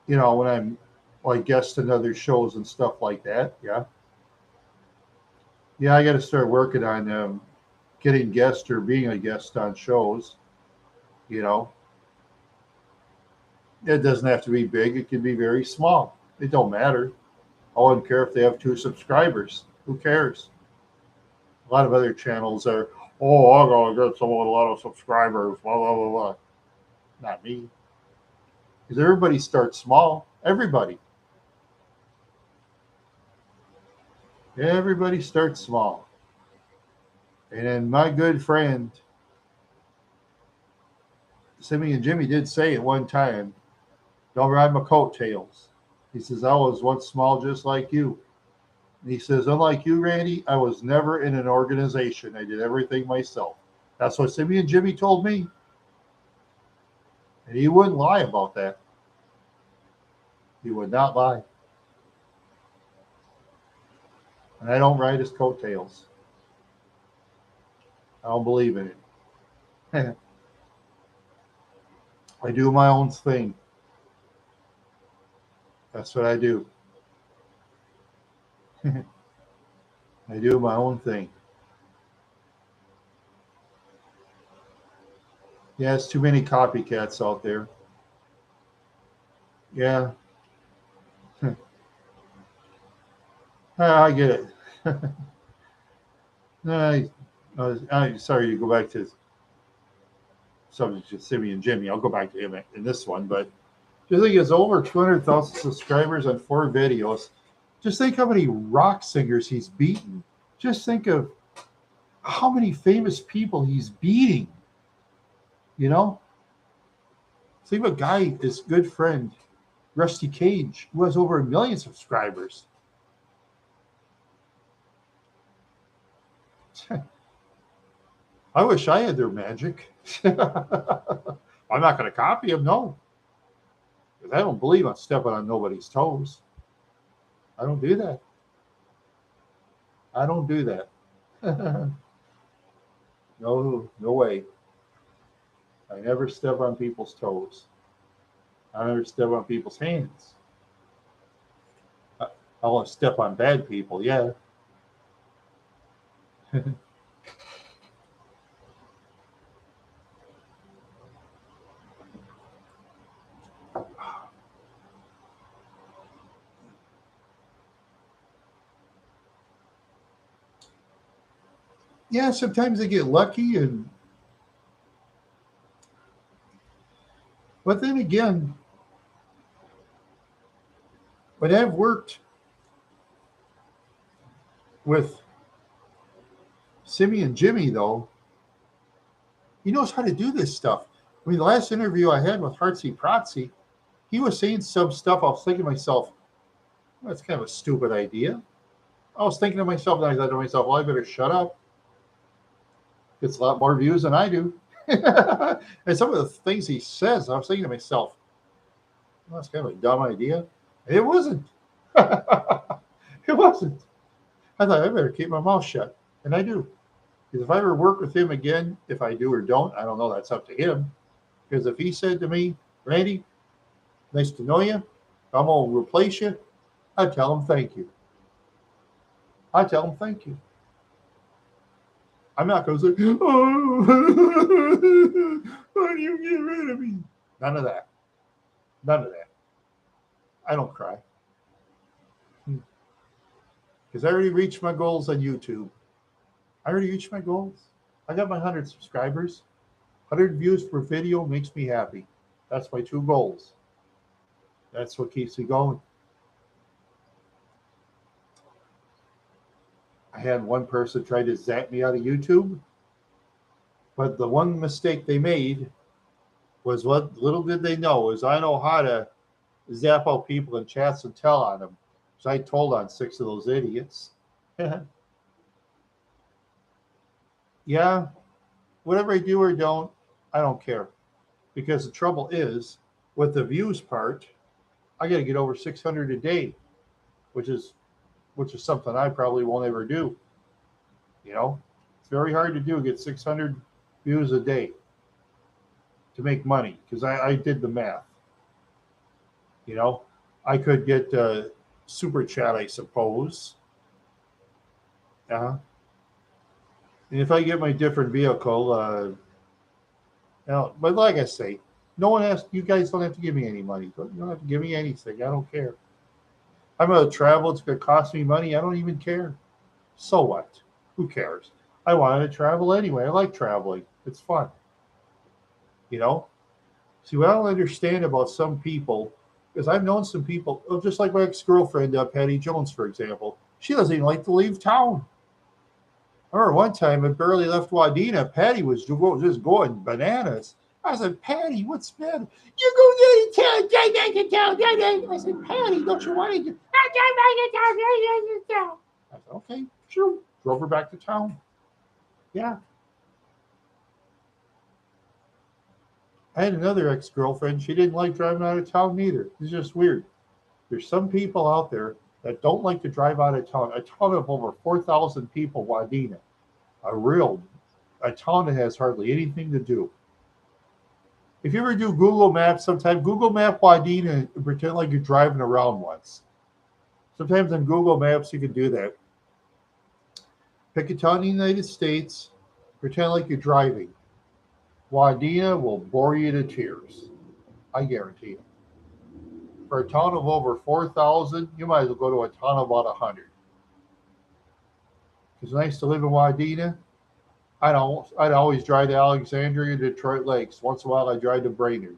when I'm like guest in other shows and stuff like that. Yeah, yeah, I got to start working on getting guests or being a guest on shows. You know, it doesn't have to be big; it can be very small. It don't matter. I wouldn't care if they have 2 subscribers. Who cares? A lot of other channels are, oh, I'm gonna get someone with a lot of subscribers. Blah blah blah blah. Not me, because everybody starts small. Everybody starts small. And then my good friend Simmy and Jimmy did say at one time, "Don't ride my coattails." He says, "I was once small, just like you." And he says, "Unlike you, Randy, I was never in an organization. I did everything myself." That's what Simmy and Jimmy told me, and he wouldn't lie about that. He would not lie. And I don't ride his coattails. I don't believe in it. I do my own thing. That's what I do. I do my own thing. Yeah, it's too many copycats out there. Yeah, I get it. I, I'm sorry to go back to subject to Simmy and Jimmy. I'll go back to him in this one, but just think it's over 200,000 subscribers on 4 videos. Just think how many rock singers he's beaten. Just think of how many famous people he's beating. You know, think of a guy, his good friend, Rusty Cage, who has over 1 million subscribers. I wish I had their magic. I'm not going to copy him, no, because I don't believe on stepping on nobody's toes. I don't do that. I don't do that. No, no way. I never step on people's toes. I never step on people's hands. I, I won't step on bad people. Yeah. Yeah. Sometimes I get lucky, but then again, when I've worked with Simmy and Jimmy, though, he knows how to do this stuff. I mean, the last interview I had with Hartsy Protsy, he was saying some stuff. I was thinking to myself, well, that's kind of a stupid idea. I was thinking to myself, and I thought to myself, well, I better shut up. Gets a lot more views than I do. And some of the things he says, I was thinking to myself, well, that's kind of a dumb idea. And it wasn't. It wasn't. I thought I better keep my mouth shut. And I do. Because if I ever work with him again, if I do or don't, I don't know. That's up to him. Because if he said to me, Randy, nice to know you, I'm going to replace you, I'd tell him thank you. I tell him thank you. I'm not going to say, oh, why do you get rid of me? None of that. None of that. I don't cry. Because I already reached my goals on YouTube. I already reached my goals. I got my 100 subscribers. 100 views per video makes me happy. That's my 2 goals. That's what keeps me going. I had one person try to zap me out of YouTube, but the one mistake they made was, what little did they know, is I know how to zap out people in chats and tell on them. So I told on 6 of those idiots. Yeah, whatever I do or don't, I don't care. Because the trouble is, with the views part, I got to get over 600 a day, which is something I probably won't ever do. You know, it's very hard to do, get 600 views a day to make money, because I did the math. You know, I could get super chat, I suppose. Uh-huh. And if I get my different vehicle, now, but like I say, no one has. You guys don't have to give me any money. You don't have to give me anything. I don't care. I'm going to travel. It's going to cost me money. I don't even care. So what? Who cares? I wanted to travel anyway. I like traveling. It's fun. You know? See, what I don't understand about some people, because I've known some people, just like my ex-girlfriend, Patty Jones, for example. She doesn't even like to leave town. I remember one time I barely left Wadena. Patty was just going bananas. I said, Patty, what's the matter? You go to town, I said, Patty, don't you want to? I said, okay, sure. Drove her back to town. Yeah. I had another ex-girlfriend. She didn't like driving out of town neither. It's just weird. There's some people out there that don't like to drive out of town. A town of over 4,000 people, Wadena. A town that has hardly anything to do. If you ever do Google Maps, sometime Google Map Wadena and pretend like you're driving around once. Sometimes on Google Maps you can do that. Pick a town in the United States, pretend like you're driving. Wadena will bore you to tears. I guarantee you. For a town of over 4,000, you might as well go to a town of about 100. It's nice to live in Wadena. I'd always drive to Alexandria, Detroit Lakes. Once in a while, I drive to Brainerd.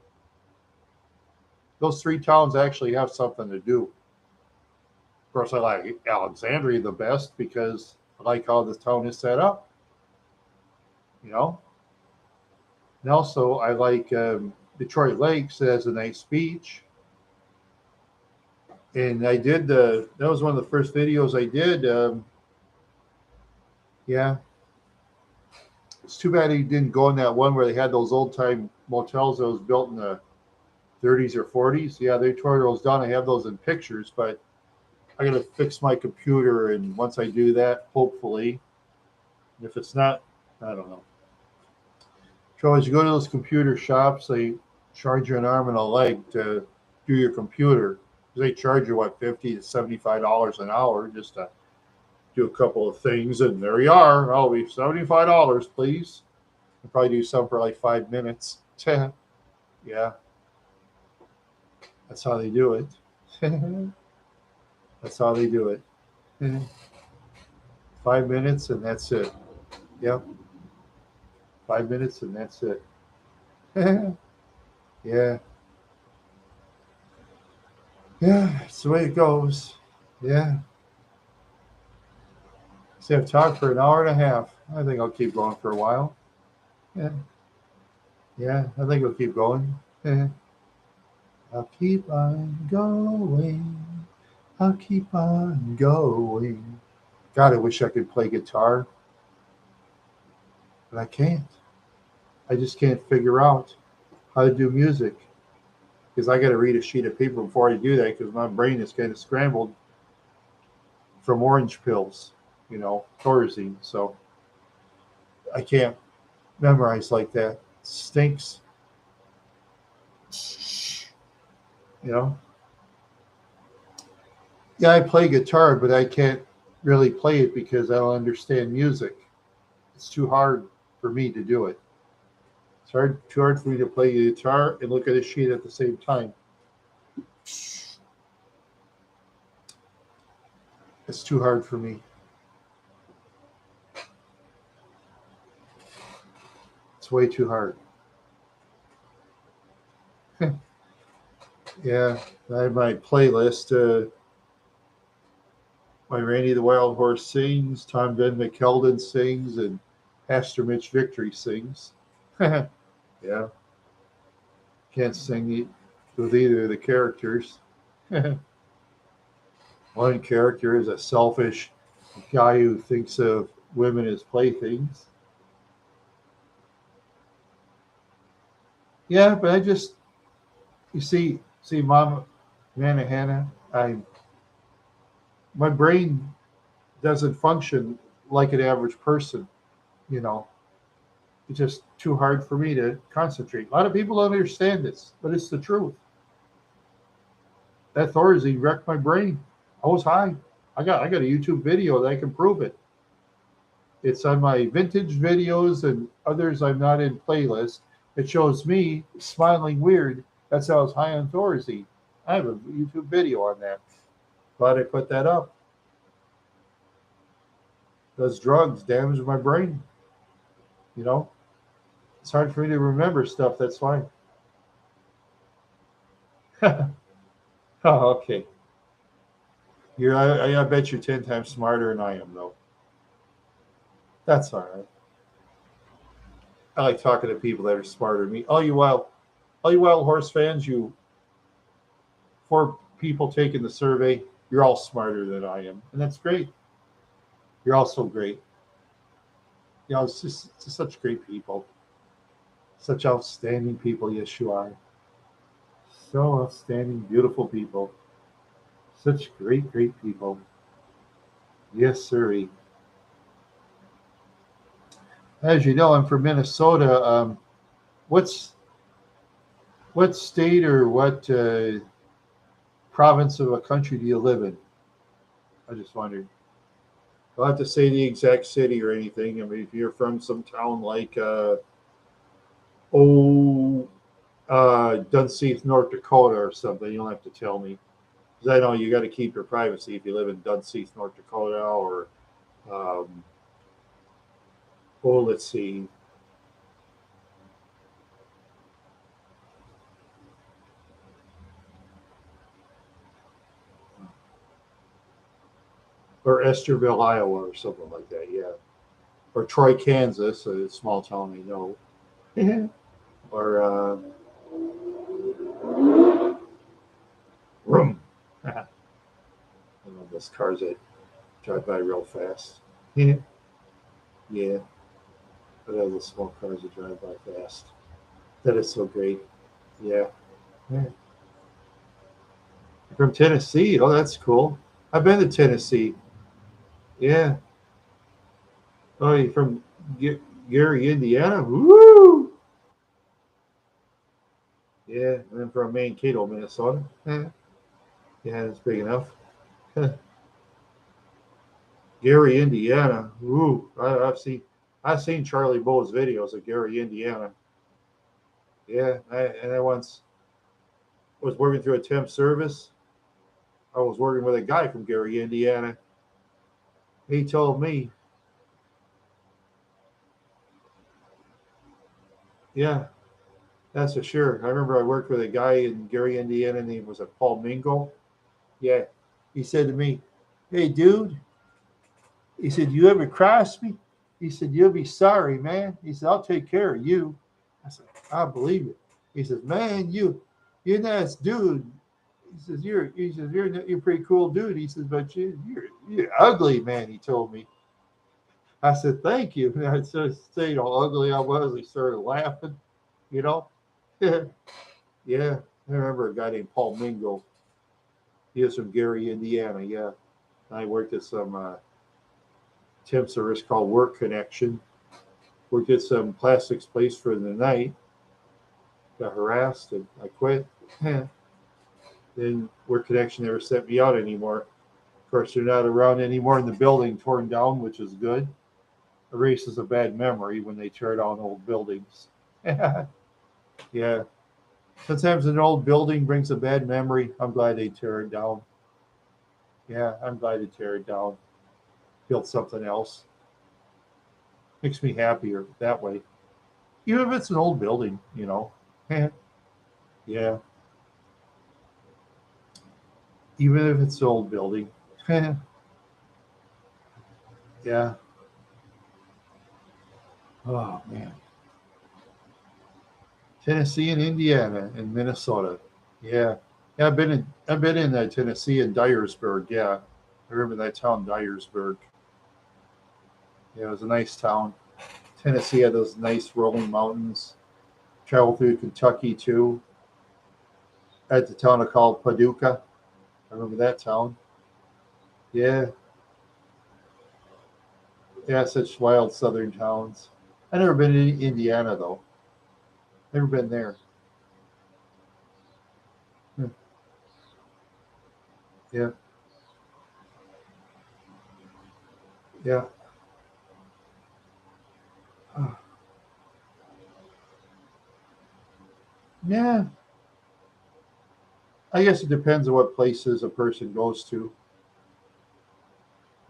Those 3 towns actually have something to do. Of course, I like Alexandria the best because I like how this town is set up. You know? And also, I like Detroit Lakes. It has a nice beach. And that was one of the first videos I did. Yeah. It's too bad he didn't go in that one where they had those old time motels that was built in the 30s or 40s. Yeah, they tore those down. I have those in pictures, but I got to fix my computer. And once I do that, hopefully, if it's not, I don't know. So as you go to those computer shops, they charge you an arm and a leg to do your computer. They charge you, what, $50 to $75 an hour just to do a couple of things. And there you are. I'll be $75, please. I'll probably do some for like 5 minutes. Yeah, that's how they do it. That's how they do it. 5 minutes and that's it. Yep. 5 minutes and that's it. Yeah. Yeah, it's the way it goes. Yeah. See, I've talked for an hour and a half. I think I'll keep going for a while. Yeah. Yeah, I think I'll keep going. I'll keep on going. I'll keep on going. God, I wish I could play guitar, but I can't. I just can't figure out how to do music because I got to read a sheet of paper before I do that because my brain is kind of scrambled from orange pills, Thorazine. So I can't memorize like that. It stinks, you know. Yeah, I play guitar, but I can't really play it because I don't understand music. It's too hard for me to do it. It's too hard for me to play guitar and look at a sheet at the same time. It's too hard for me. It's way too hard. Yeah, I have my playlist. When Randy the Wild Horse sings, Tom Ben McKeldin sings, and Pastor Mitch Victory sings. Yeah, can't sing with either of the characters. One character is a selfish guy who thinks of women as playthings. Yeah, but you see, Mama, Nana Hannah, my brain doesn't function like an average person. You know, it's just too hard for me to concentrate. A lot of people don't understand this, but it's the truth. That Thorazine wrecked my brain. I was high. I got a YouTube video that I can prove it. It's on my vintage videos and others I'm not in playlist. It shows me smiling weird. That's how I was high on Thorazine. I have a YouTube video on that. Glad I put that up. Those drugs damage my brain. You know, it's hard for me to remember stuff. That's fine. Oh, okay. I bet you're 10 times smarter than I am, though. That's all right. I like talking to people that are smarter than me. All you wild horse fans, you 4 people taking the survey, you're all smarter than I am, and that's great. You're also great. You know, it's just such great people, such outstanding people. Yes, you are. So outstanding, beautiful people. Such great people. Yes, sir. As you know, I'm from Minnesota. What's what state or what province of a country do you live in? I just wondered. I'll have to say the exact city or anything. I mean, if you're from some town like oh Dunseith, North Dakota, or something, you don't have to tell me because I know you got to keep your privacy if you live in Dunseith, North Dakota, or um, oh, let's see, or Esterville, Iowa, or something like that. Yeah, or Troy, Kansas, a small town I know. Or Vroom. I love those cars that drive by real fast. Yeah, yeah. I love those small cars that drive by fast. That is so great. Yeah. Yeah. From Tennessee. Oh, that's cool. I've been to Tennessee. Yeah. Oh, you from Gary, Indiana? Woo! Yeah. And then from Mankato, Minnesota. Yeah, yeah, that's big enough. Gary, Indiana. Woo! I've seen Charlie Bowes videos of Gary, Indiana. Yeah, and I once was working through a temp service. I was working with a guy from Gary, Indiana. He told me, yeah, that's for sure. I remember I worked with a guy in Gary, Indiana, and he was a Paul Mingo. Yeah, he said to me, "Hey, dude," he said, "you ever cross me?" He said, "You'll be sorry, man." He said, "I'll take care of you." I said, "I believe it." He says, "Man, you're nice dude." You're a pretty cool dude." He says, "But you're ugly, man." He told me. I said, "Thank you." And I just said how ugly I was. He started laughing, you know. Yeah, I remember a guy named Paul Mingo. He was from Gary, Indiana. Yeah, I worked at some temp service called Work Connection. Worked at some plastics place for the night. Got harassed and I quit. Then Work Connection never sent me out anymore. Of course, they're not around anymore in the building, torn down, which is good. Erases a bad memory when they tear down old buildings. Yeah. Sometimes an old building brings a bad memory. I'm glad they tear it down. Yeah, I'm glad they tear it down. Build something else. Makes me happier that way. Even if it's an old building, you know. Yeah. Even if it's an old building. Yeah. Oh man. Tennessee and Indiana and Minnesota. Yeah. Yeah, I've been in Tennessee and Dyersburg. Yeah. I remember that town, Dyersburg. Yeah, it was a nice town. Tennessee had those nice rolling mountains. Traveled through Kentucky too. At the town called Paducah. I remember that town. Yeah. Yeah, such wild southern towns. I never been in Indiana though. Never been there. Hmm. Yeah. Yeah. Yeah. I guess it depends on what places a person goes to.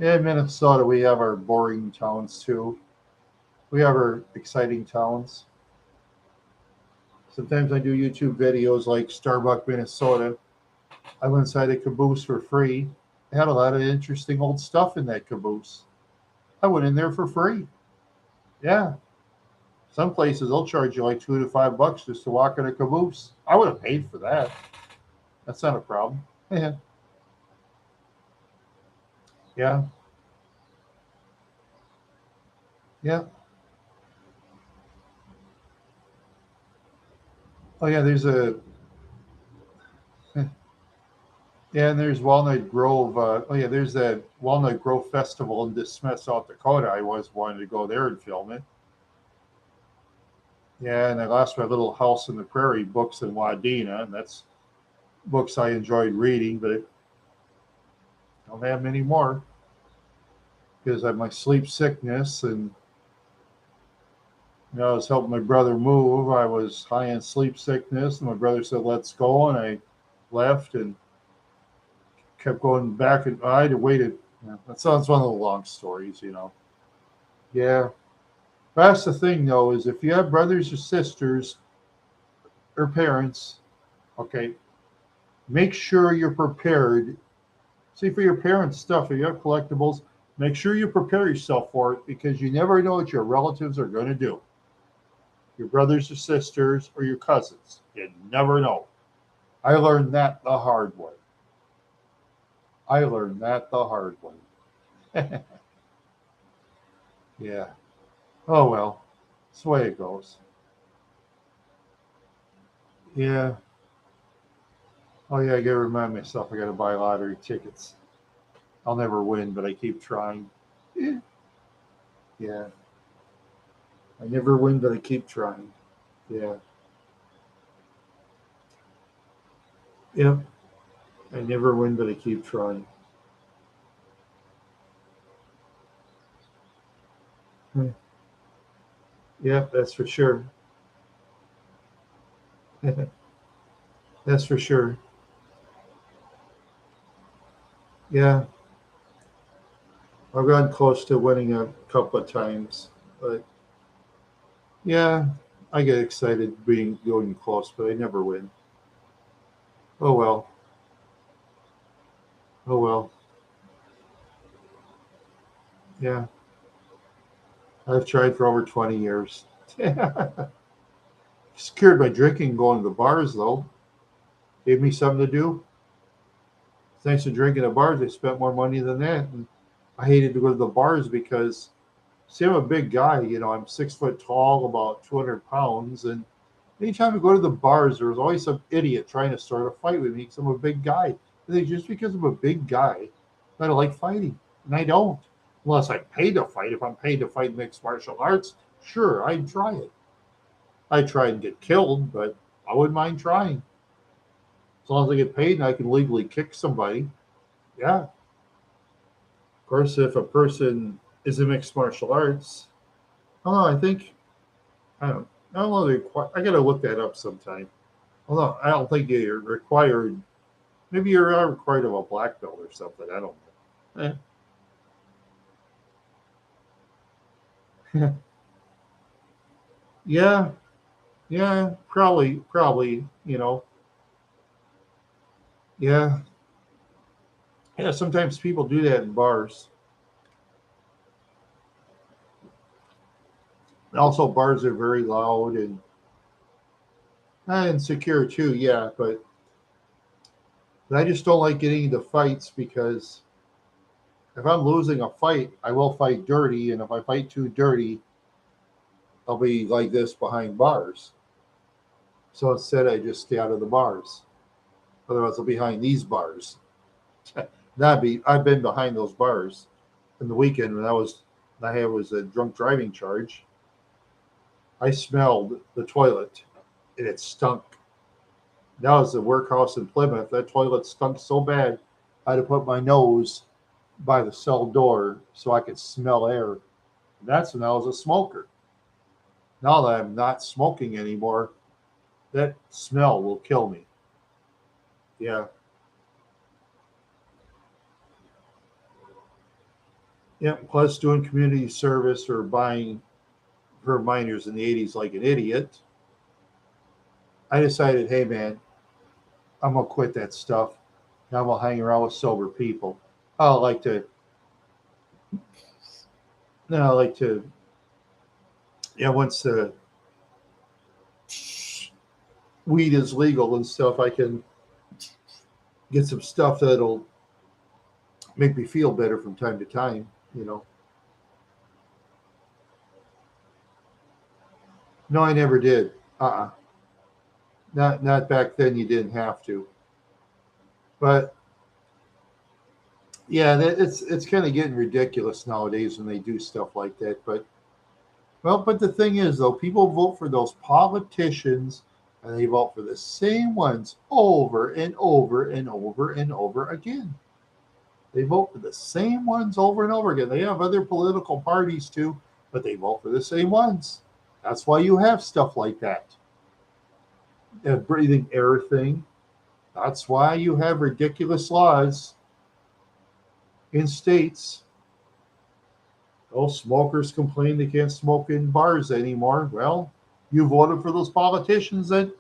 Yeah, in Minnesota, we have our boring towns too. We have our exciting towns. Sometimes I do YouTube videos like Starbucks, Minnesota. I went inside a caboose for free. They had a lot of interesting old stuff in that caboose. I went in there for free. Yeah. Some places they'll charge you like $2 to $5 just to walk in a caboose. I would have paid for that. That's not a problem. Yeah. Yeah. Yeah. Oh yeah, there's a yeah, and there's Walnut Grove. Oh yeah, there's that Walnut Grove Festival in Dismiss, South Dakota. I was wanting to go there and film it. Yeah, and I lost my little House in the Prairie books in Wadena, and that's books I enjoyed reading, but I don't have many more because I have my sleep sickness, and I was helping my brother move. I was high in sleep sickness, and my brother said, "Let's go," and I left and kept going back, and I had waited. Yeah, that sounds one of the long stories. Yeah. That's the thing, though, is if you have brothers or sisters or parents, okay, make sure you're prepared. See, for your parents' stuff, if you have collectibles, make sure you prepare yourself for it because you never know what your relatives are going to do. Your brothers or sisters or your cousins. You never know. I learned that the hard way. I learned that the hard way. Yeah. Oh, well, that's the way it goes. Yeah. Oh, yeah, I got to remind myself I got to buy lottery tickets. I'll never win, but I keep trying. Yeah. Yeah. I never win, but I keep trying. Yeah. Yep. I never win, but I keep trying. Hmm. Yep, that's for sure. That's for sure. Yeah. I've gotten close to winning a couple of times, but yeah, I get excited being going close, but I never win. Oh well. Oh well. Yeah. I've tried for over 20 years. Secured by drinking, going to the bars though. Gave me something to do. Thanks to drinking at bars, I spent more money than that. And I hated to go to the bars because, see, I'm a big guy. I'm 6 foot tall, about 200 pounds. And anytime I go to the bars, there's always some idiot trying to start a fight with me because I'm a big guy. I think just because I'm a big guy, I don't like fighting. And I don't. Unless I pay to fight. If I'm paid to fight mixed martial arts, sure, I'd try it. I'd try and get killed, but I wouldn't mind trying. As long as I get paid and I can legally kick somebody. Yeah. Of course, if a person is in mixed martial arts, oh, I think, I don't know, I got to look that up sometime. Although I don't think you're required, maybe you're required of a black belt or something. I don't know. Yeah, yeah, probably. Yeah, yeah. Sometimes people do that in bars. Also, bars are very loud and insecure too. Yeah, but I just don't like getting into fights because if I'm losing a fight, I will fight dirty, and if I fight too dirty, I'll be like this behind bars. So instead, I just stay out of the bars. Otherwise, I'll be behind these bars. I've been behind those bars. In the weekend when I had was a drunk driving charge. I smelled the toilet, and it stunk. That was the workhouse in Plymouth. That toilet stunk so bad, I had to put my nose by the cell door so I could smell air. And that's when I was a smoker. Now that I'm not smoking anymore, that smell will kill me. Yeah. Yeah. Plus, doing community service or buying for minors in the 80s like an idiot, I decided, hey, man, I'm going to quit that stuff. Now I'm going to hang around with sober people. I like to, I like to, yeah, once the weed is legal and stuff, I can get some stuff that'll make me feel better from time to time, you know. No, I never did. Uh-uh. Not back then. You didn't have to. But yeah, it's kind of getting ridiculous nowadays when they do stuff like that. But the thing is, though, people vote for those politicians, and they vote for the same ones over and over and over and over again. They vote for the same ones over and over again. They have other political parties too, but they vote for the same ones. That's why you have stuff like that. A breathing air thing. That's why you have ridiculous laws in states. Oh, smokers complain they can't smoke in bars anymore. Well, you voted for those politicians that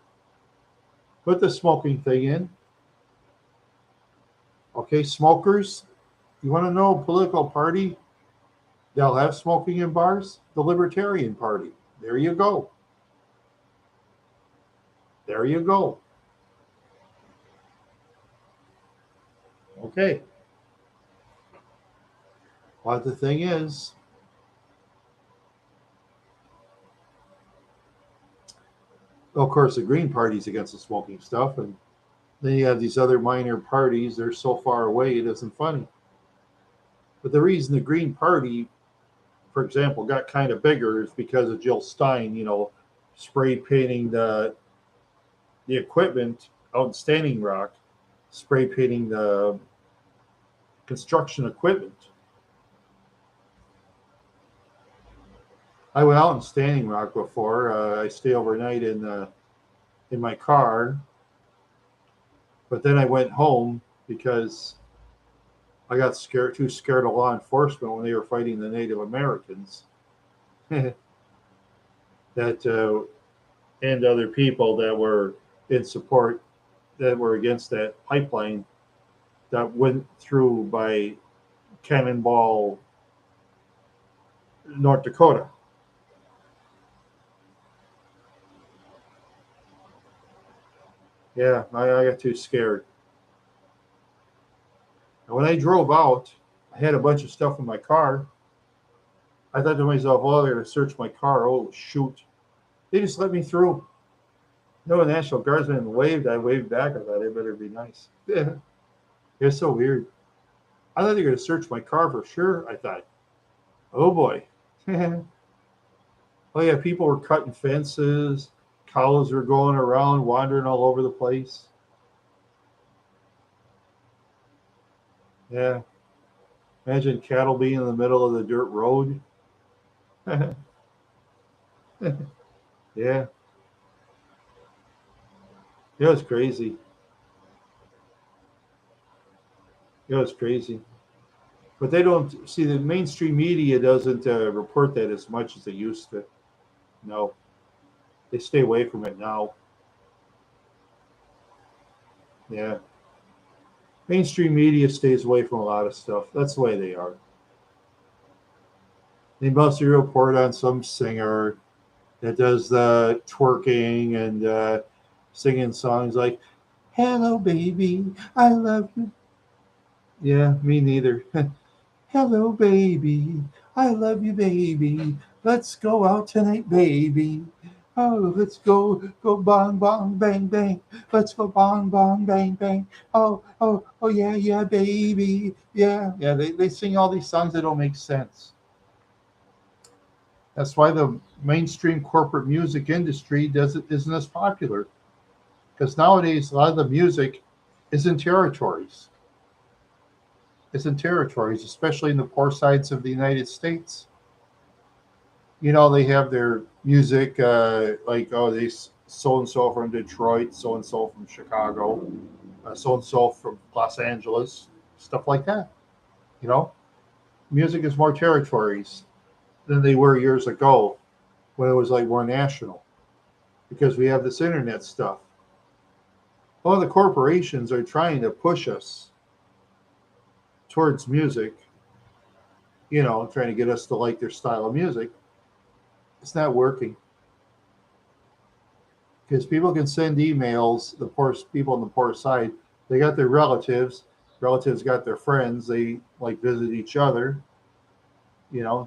put the smoking thing in. Okay, smokers, you want to know a political party that'll have smoking in bars? The Libertarian Party. There you go. There you go. Okay. But the thing is, of course, the Green Party's against the smoking stuff, and then you have these other minor parties. They're so far away, it isn't funny. But the reason the Green Party, for example, got kind of bigger is because of Jill Stein, spray painting the equipment out in Standing Rock, spray painting the construction equipment. I went out in Standing Rock before. I stay overnight in my car, but then I went home because I got too scared of law enforcement when they were fighting the Native Americans. that and other people that were in support, that were against that pipeline that went through by Cannonball, North Dakota. Yeah, I got too scared. And when I drove out, I had a bunch of stuff in my car. I thought to myself, oh, they're going to search my car. Oh, shoot. They just let me through. No, National Guardsman waved. I waved back. I thought, it better be nice. Yeah. It's so weird. I thought they were going to search my car for sure. I thought, oh boy. Oh, yeah, people were cutting fences. Cows were going around, wandering all over the place. Yeah. Imagine cattle being in the middle of the dirt road. Yeah. It was crazy. It was crazy. But they don't see, the mainstream media doesn't report that as much as they used to. No, they stay away from it now. Yeah. Mainstream media stays away from a lot of stuff. That's the way they are. They mostly report on some singer. that does the twerking and singing songs like "Hello, baby, I love you." Yeah, me neither. Hello, baby, I love you, baby. Let's go out tonight, baby. Oh, let's go bong bong bang bang. Let's go bong bong bang bang. Oh yeah, yeah, baby. Yeah, yeah. They sing all these songs that don't make sense. That's why the mainstream corporate music industry isn't as popular. Because nowadays a lot of the music is in territories. It's in territories, especially in the poor sides of the United States. They have their music like, oh, they so and so from Detroit, so and so from Chicago, so and so from Los Angeles, stuff like that. You know, music is more territories than they were years ago when it was like more national because we have this internet stuff. All the corporations are trying to push us towards music, trying to get us to like their style of music. It's not working because people can send emails. The poor people on the poor side, they got their relatives got their friends. They like visit each other,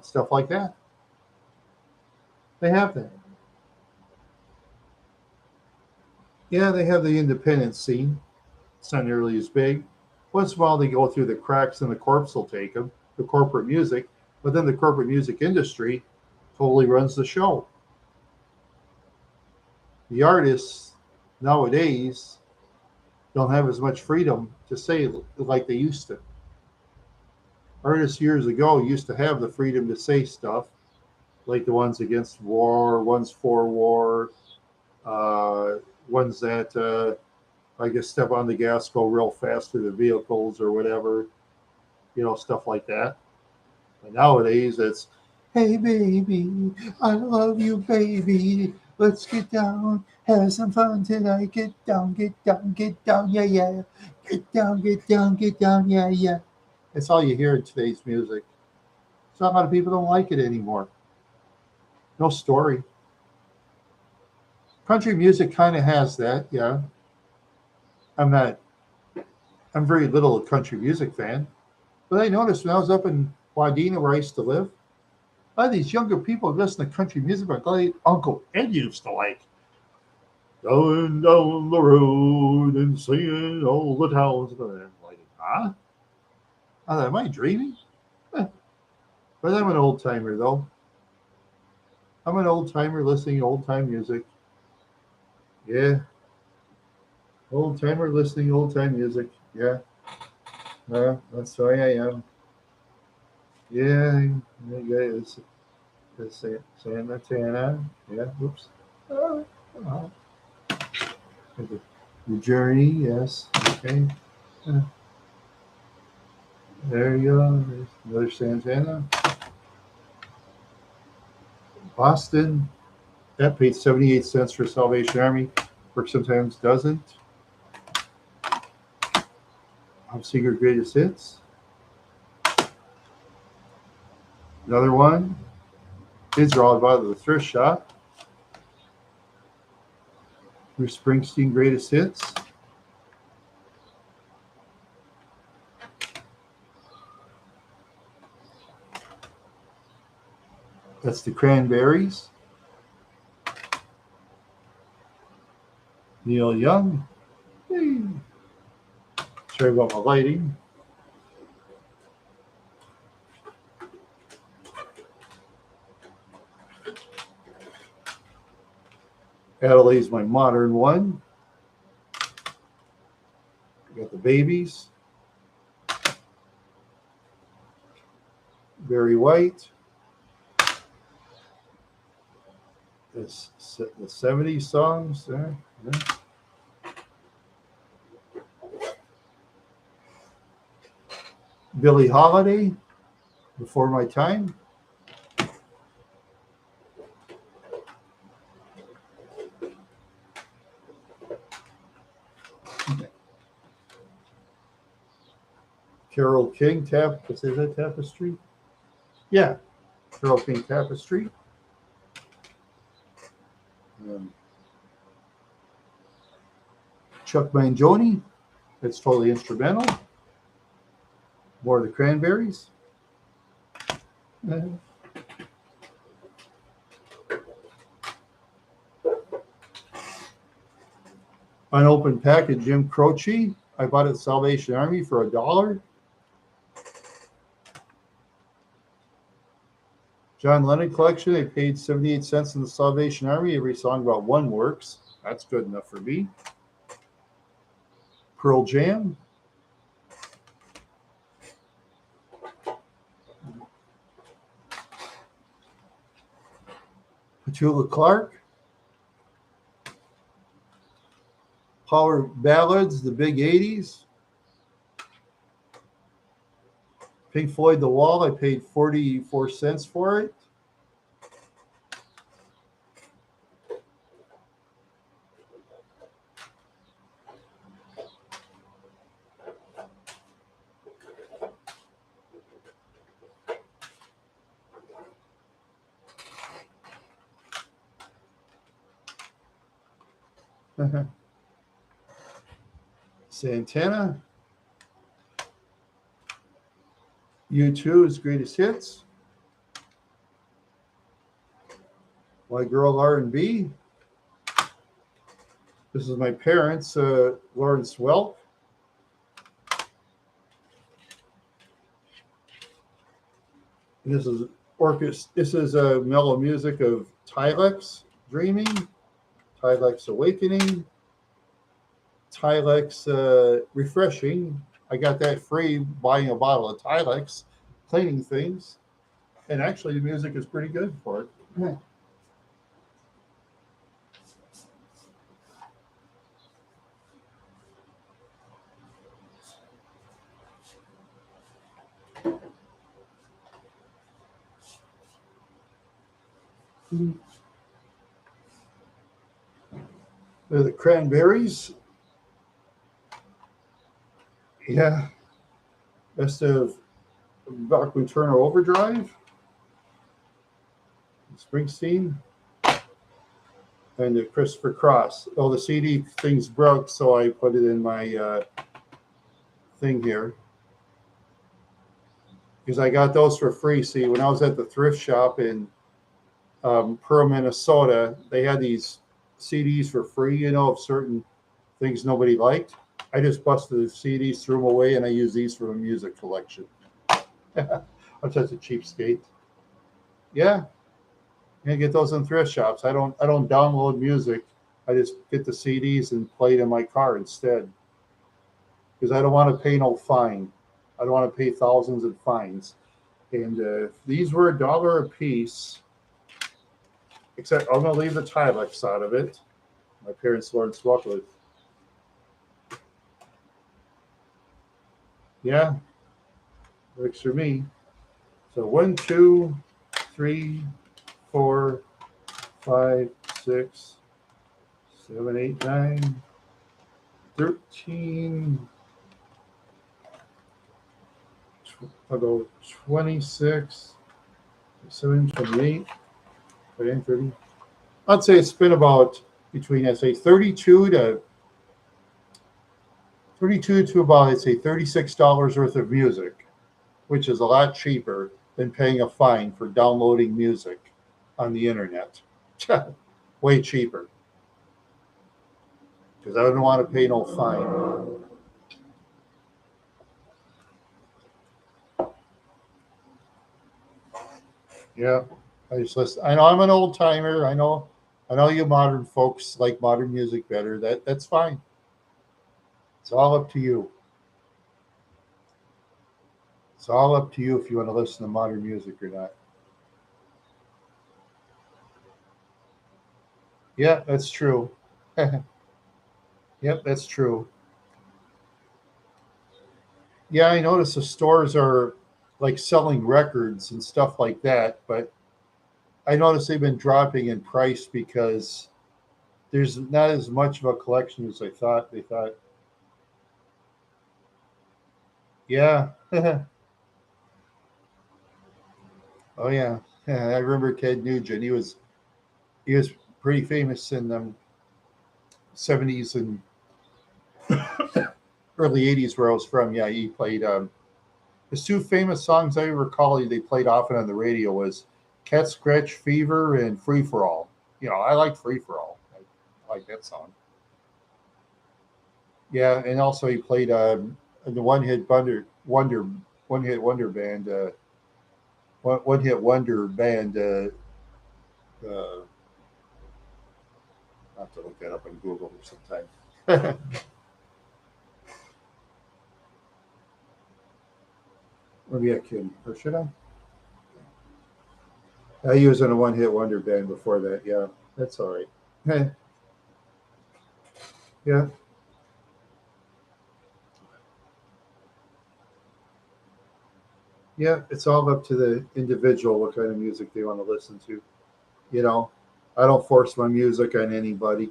stuff like that. They have that. Yeah, they have the independent scene. It's not nearly as big. Once in a while, they go through the cracks, and the corpse will take them. The corporate music, but then the corporate music industry totally runs the show. The artists nowadays don't have as much freedom to say like they used to. Artists years ago used to have the freedom to say stuff like the ones against war, ones for war, uh, ones that I guess step on the gas, go real fast through the vehicles or whatever, stuff like that. But nowadays it's, hey baby, I love you, baby. Let's get down, have some fun tonight. Get down, yeah, yeah. Get down, yeah, yeah. That's all you hear in today's music. So a lot of people don't like it anymore. No story. Country music kind of has that, yeah. I'm not. I'm very little a country music fan, but I noticed when I was up in Wadena, where I used to live, a lot of these younger people listen to country music like Uncle Ed used to like. Going down the road and singing all the towns. And I'm like, huh? I thought, am I dreaming? Eh. But I'm an old timer, though. I'm an old timer listening to old time music. Yeah, old timer listening to old time music. Yeah, that's why I am. Yeah, yeah, it's Santa Tana. Yeah, oops. Oh, oh. The journey, yes. Okay. Uh, there you go. There's another Santana. Boston, that paid 78 cents for Salvation Army. Work sometimes doesn't. I'm Singer Greatest Hits. Another one. Kids are all about the thrift shop. Bruce Springsteen Greatest Hits. That's the Cranberries. Neil Young. Hey. Sorry about my lighting. Adelaide's my modern one. We got the Babies. Barry White. The 70s songs there. Yeah. Billie Holiday, Before My Time. Carole King, is that Tapestry? Yeah, Carole King Tapestry. Um, Chuck Mangione, it's totally instrumental. More of the Cranberries. Uh, Unopened pack of Jim Croce. I bought it at Salvation Army for $1. John Lennon collection. I paid 78 cents in the Salvation Army. Every song about one works. That's good enough for me. Pearl Jam. Petula Clark. Power Ballads, the big 80s. Pink Floyd, The Wall. I paid 44 cents for it. Santana. U2's Greatest Hits. My Girl R&B. This is my parents, Lawrence Welk. This is This is mellow music of Tylex Dreaming, Tylex Awakening, Tylex Refreshing. I got that free buying a bottle of Tylex cleaning things, and actually the music is pretty good for it. Yeah. They're the Cranberries. Yeah. Best of Bachman Turner Overdrive. Springsteen. And the Christopher Cross. Oh, the CD thing's broke, so I put it in my thing here. Because I got those for free. See, when I was at the thrift shop in Pearl, Minnesota, they had these CDs for free, of certain things nobody liked. I just busted the CDs, threw them away, and I use these for a music collection. I'm such a cheapskate. Yeah, you get those in thrift shops. I don't download music. I just get the CDs and play it in my car instead. Because I don't want to pay no fine. I don't want to pay thousands in fines. And these were $1 a piece. Except I'm going to leave the Tylex out of it. My parents learned Swakwood. Yeah, works for me. So 1, 2, 3, 4, 5, 6, 7, 8, 9, 13. I'll go 26, 27, 28, 29, 30. I'd say it's been about between, I'd say 32 to about, I'd say $36 worth of music, which is a lot cheaper than paying a fine for downloading music on the internet. Way cheaper. Because I don't want to pay no fine. Yeah, I just listen. I know I'm an old timer. I know you modern folks like modern music better. That's fine. It's all up to you. It's all up to you if you want to listen to modern music or not. Yeah, that's true. Yep, that's true. Yeah, I notice the stores are like selling records and stuff like that, but I notice they've been dropping in price because there's not as much of a collection as I thought. They thought, yeah, oh yeah. Yeah, I remember Ted Nugent. He was pretty famous in the 70s and early 80s where I was from. Yeah, he played. His two famous songs I recall they played often on the radio was "Cat Scratch Fever" and "Free for All." I like "Free for All." I like that song. Yeah, and also he played the one hit wonder band, one hit wonder band. I'll have to look that up on Google sometime. Maybe I can, or should I? He was in a one hit wonder band before that. Yeah, that's all right. Yeah, yeah. It's all up to the individual what kind of music they want to listen to. You know, I don't force my music on anybody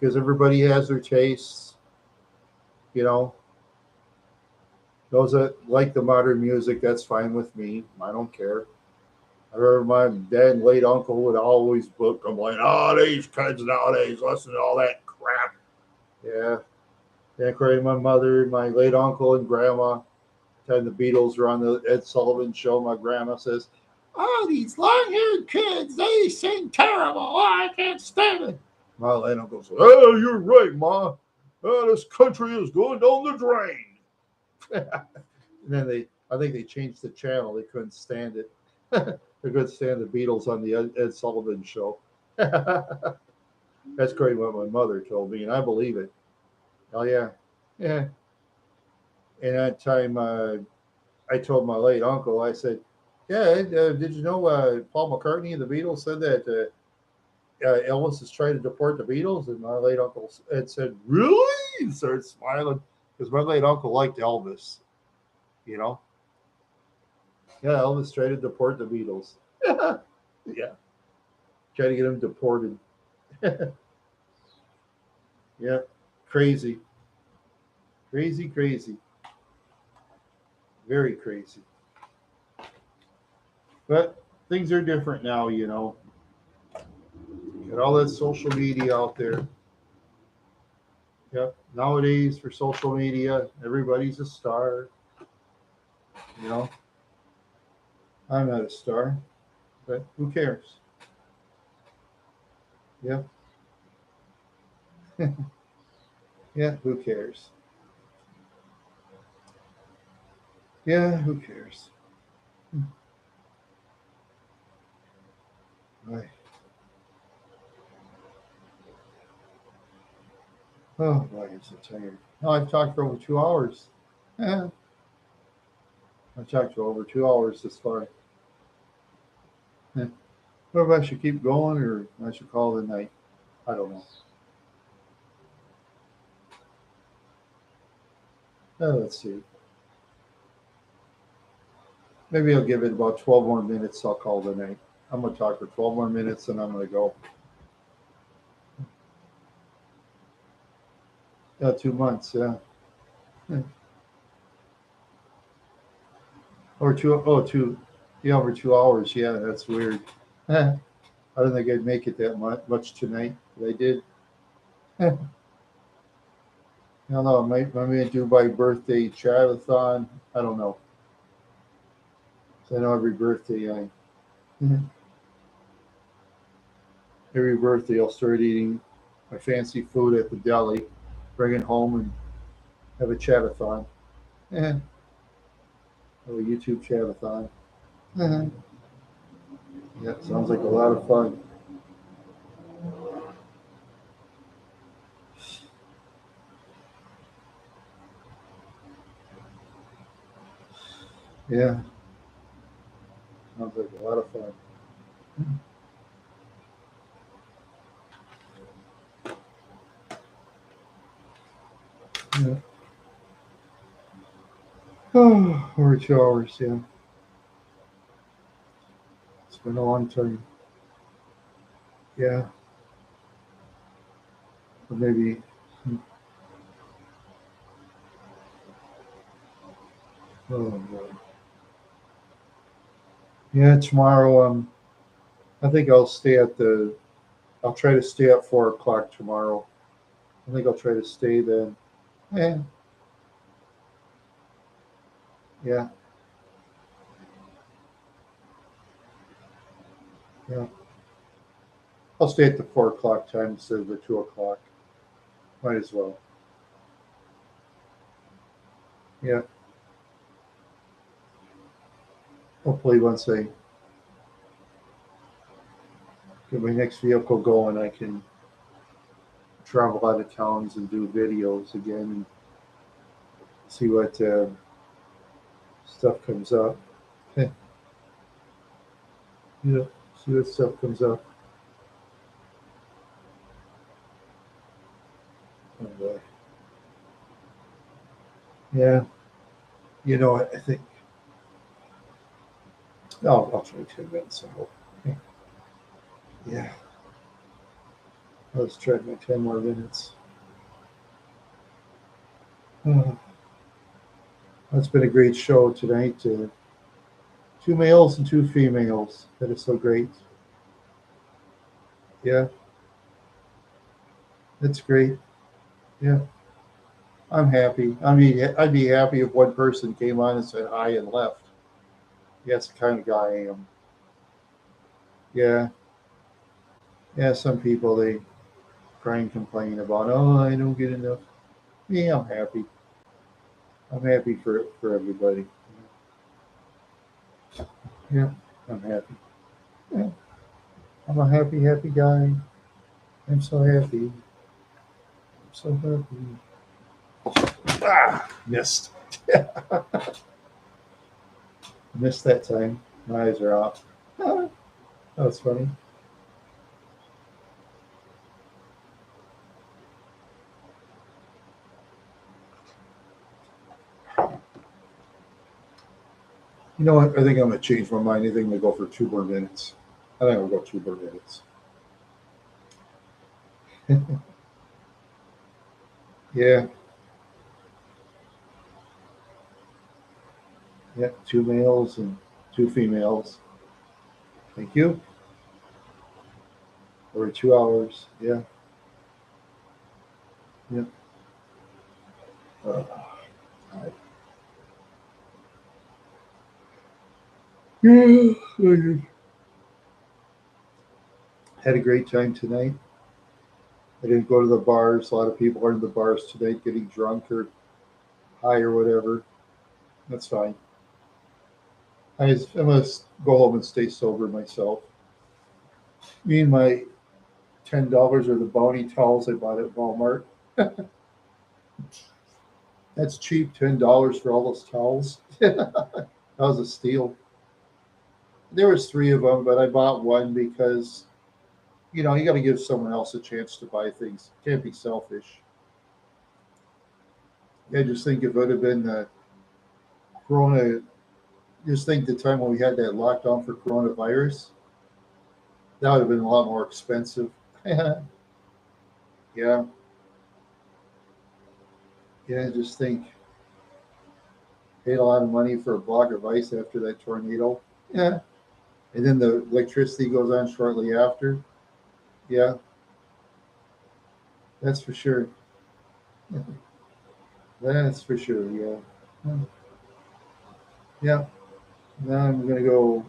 because everybody has their tastes. You know, those that like the modern music, that's fine with me. I don't care. I remember my dad and late uncle would always book. I'm like, oh, these kids nowadays listen to all that crap. Yeah. Yeah, crazy. My mother, my late uncle, and grandma. Time the Beatles were on the Ed Sullivan show, my grandma says, "Oh, these long-haired kids, they sing terrible. Oh, I can't stand it." My late uncle says, "Oh, you're right, Ma. Oh, this country is going down the drain." And then I think they changed the channel. They couldn't stand it. They couldn't stand the Beatles on the Ed Sullivan show. That's great what my mother told me, and I believe it. Oh yeah, yeah. And that time, I told my late uncle, I said, "Yeah, did you know Paul McCartney and the Beatles said that Elvis is trying to deport the Beatles?" And my late uncle had said, "Really?" He started smiling because my late uncle liked Elvis. You know, yeah, Elvis tried to deport the Beatles. Yeah, try to get them deported. Yeah, crazy, crazy, crazy, very crazy. But things are different now. Got all that social media out there. Yep. Nowadays, for social media, everybody's a star. You know, I'm not a star, but who cares? Yep. Yeah, who cares? Yeah, who cares? Right. Oh boy, I'm so tired. No, I've talked for over 2 hours. Yeah, I've talked for over 2 hours this far. Yeah. What if I should keep going or I should call it a night? I don't know. Let's see. Maybe I'll give it about 12 more minutes. I'll call it a night. I'm going to talk for 12 more minutes and I'm going to go. 2 months, yeah. Yeah. Or two, oh, two, yeah, over 2 hours. Yeah, that's weird. I don't think I'd make it that much tonight, but I did. I don't know. I may do my birthday chat-a-thon. I don't know. So I know every birthday I'll start eating my fancy food at the deli, bring it home and have a chat-a-thon. Yeah, have a YouTube chat-a-thon. Yeah, sounds like a lot of fun. Yeah, sounds like a lot of fun. Yeah. Oh, over 2 hours. Yeah, it's been a long time. Yeah, or maybe. Oh, boy. Yeah, tomorrow. I think I'll stay at the I'll try to stay at 4 o'clock tomorrow. I think I'll try to stay then. Yeah, yeah, yeah. I'll stay at the 4 o'clock time instead of the 2 o'clock. Might as well. Yeah. Hopefully, once I get my next vehicle going, I can travel out of towns and do videos again and see what stuff comes up. Yeah, see what stuff comes up. And, yeah, I think I'll try 10 minutes. I hope. Yeah, let's try my 10 more minutes. Oh, that's been a great show tonight. Two males and two females. That is so great. Yeah, that's great. Yeah, I'm happy. I mean, I'd be happy if one person came on and said hi and left. Yeah, that's the kind of guy I am. Yeah, yeah. Some people they cry and complain about, oh, I don't get enough. Me, I'm happy. I'm happy for everybody. Yeah, I'm happy. Yeah, I'm a happy, happy guy. I'm so happy. I'm so happy. Ah, missed. Missed that time. My eyes are off. That was funny. You know what? I think I'm gonna change my mind. I think I'm gonna go for 2 more minutes. I think I'll go 2 more minutes. Yeah, yeah. Two males and two females. Thank you. Over 2 hours. Yeah, yeah. Uh, I- yeah. I had a great time tonight. I didn't go to the bars. A lot of people are in the bars tonight getting drunk or high or whatever. That's fine. I must go home and stay sober myself. Me and my $10 are the Bounty towels I bought at Walmart. That's cheap, $10 for all those towels. That was a steal. There was three of them, but I bought one because you got to give someone else a chance to buy things. Can't be selfish. I just think if it would have been the Corona, just think the time when we had that lockdown for coronavirus, that would have been a lot more expensive. Yeah, yeah. Just think, paid a lot of money for a block of ice after that tornado. Yeah, and then the electricity goes on shortly after. Yeah, that's for sure. That's for sure. Yeah, yeah. Now I'm gonna go.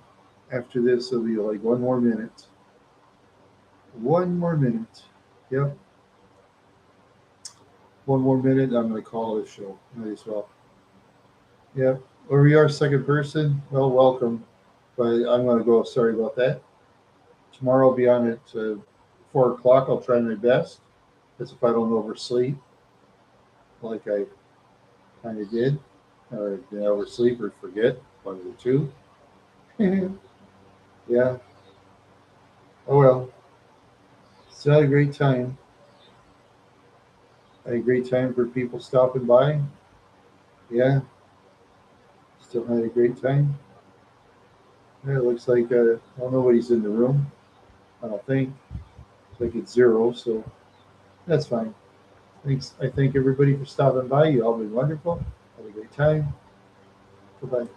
After this, it'll be like 1 more minute. 1 more minute. Yep. 1 more minute. I'm gonna call it a show. Might as well. Yep. Or we are second person. Well, welcome. But I'm gonna go. Sorry about that. Tomorrow I'll be on at 4 o'clock. I'll try my best. That's if I don't oversleep, like I kind of did, or oversleep or forget, one of the two. Yeah. Oh well. Still had a great time. Had a great time for people stopping by. Yeah. Still had a great time. Yeah, it looks like well, nobody's in the room. I don't think. It's like it's zero, so that's fine. Thanks. I thank everybody for stopping by. You all been wonderful. Had a great time. Goodbye.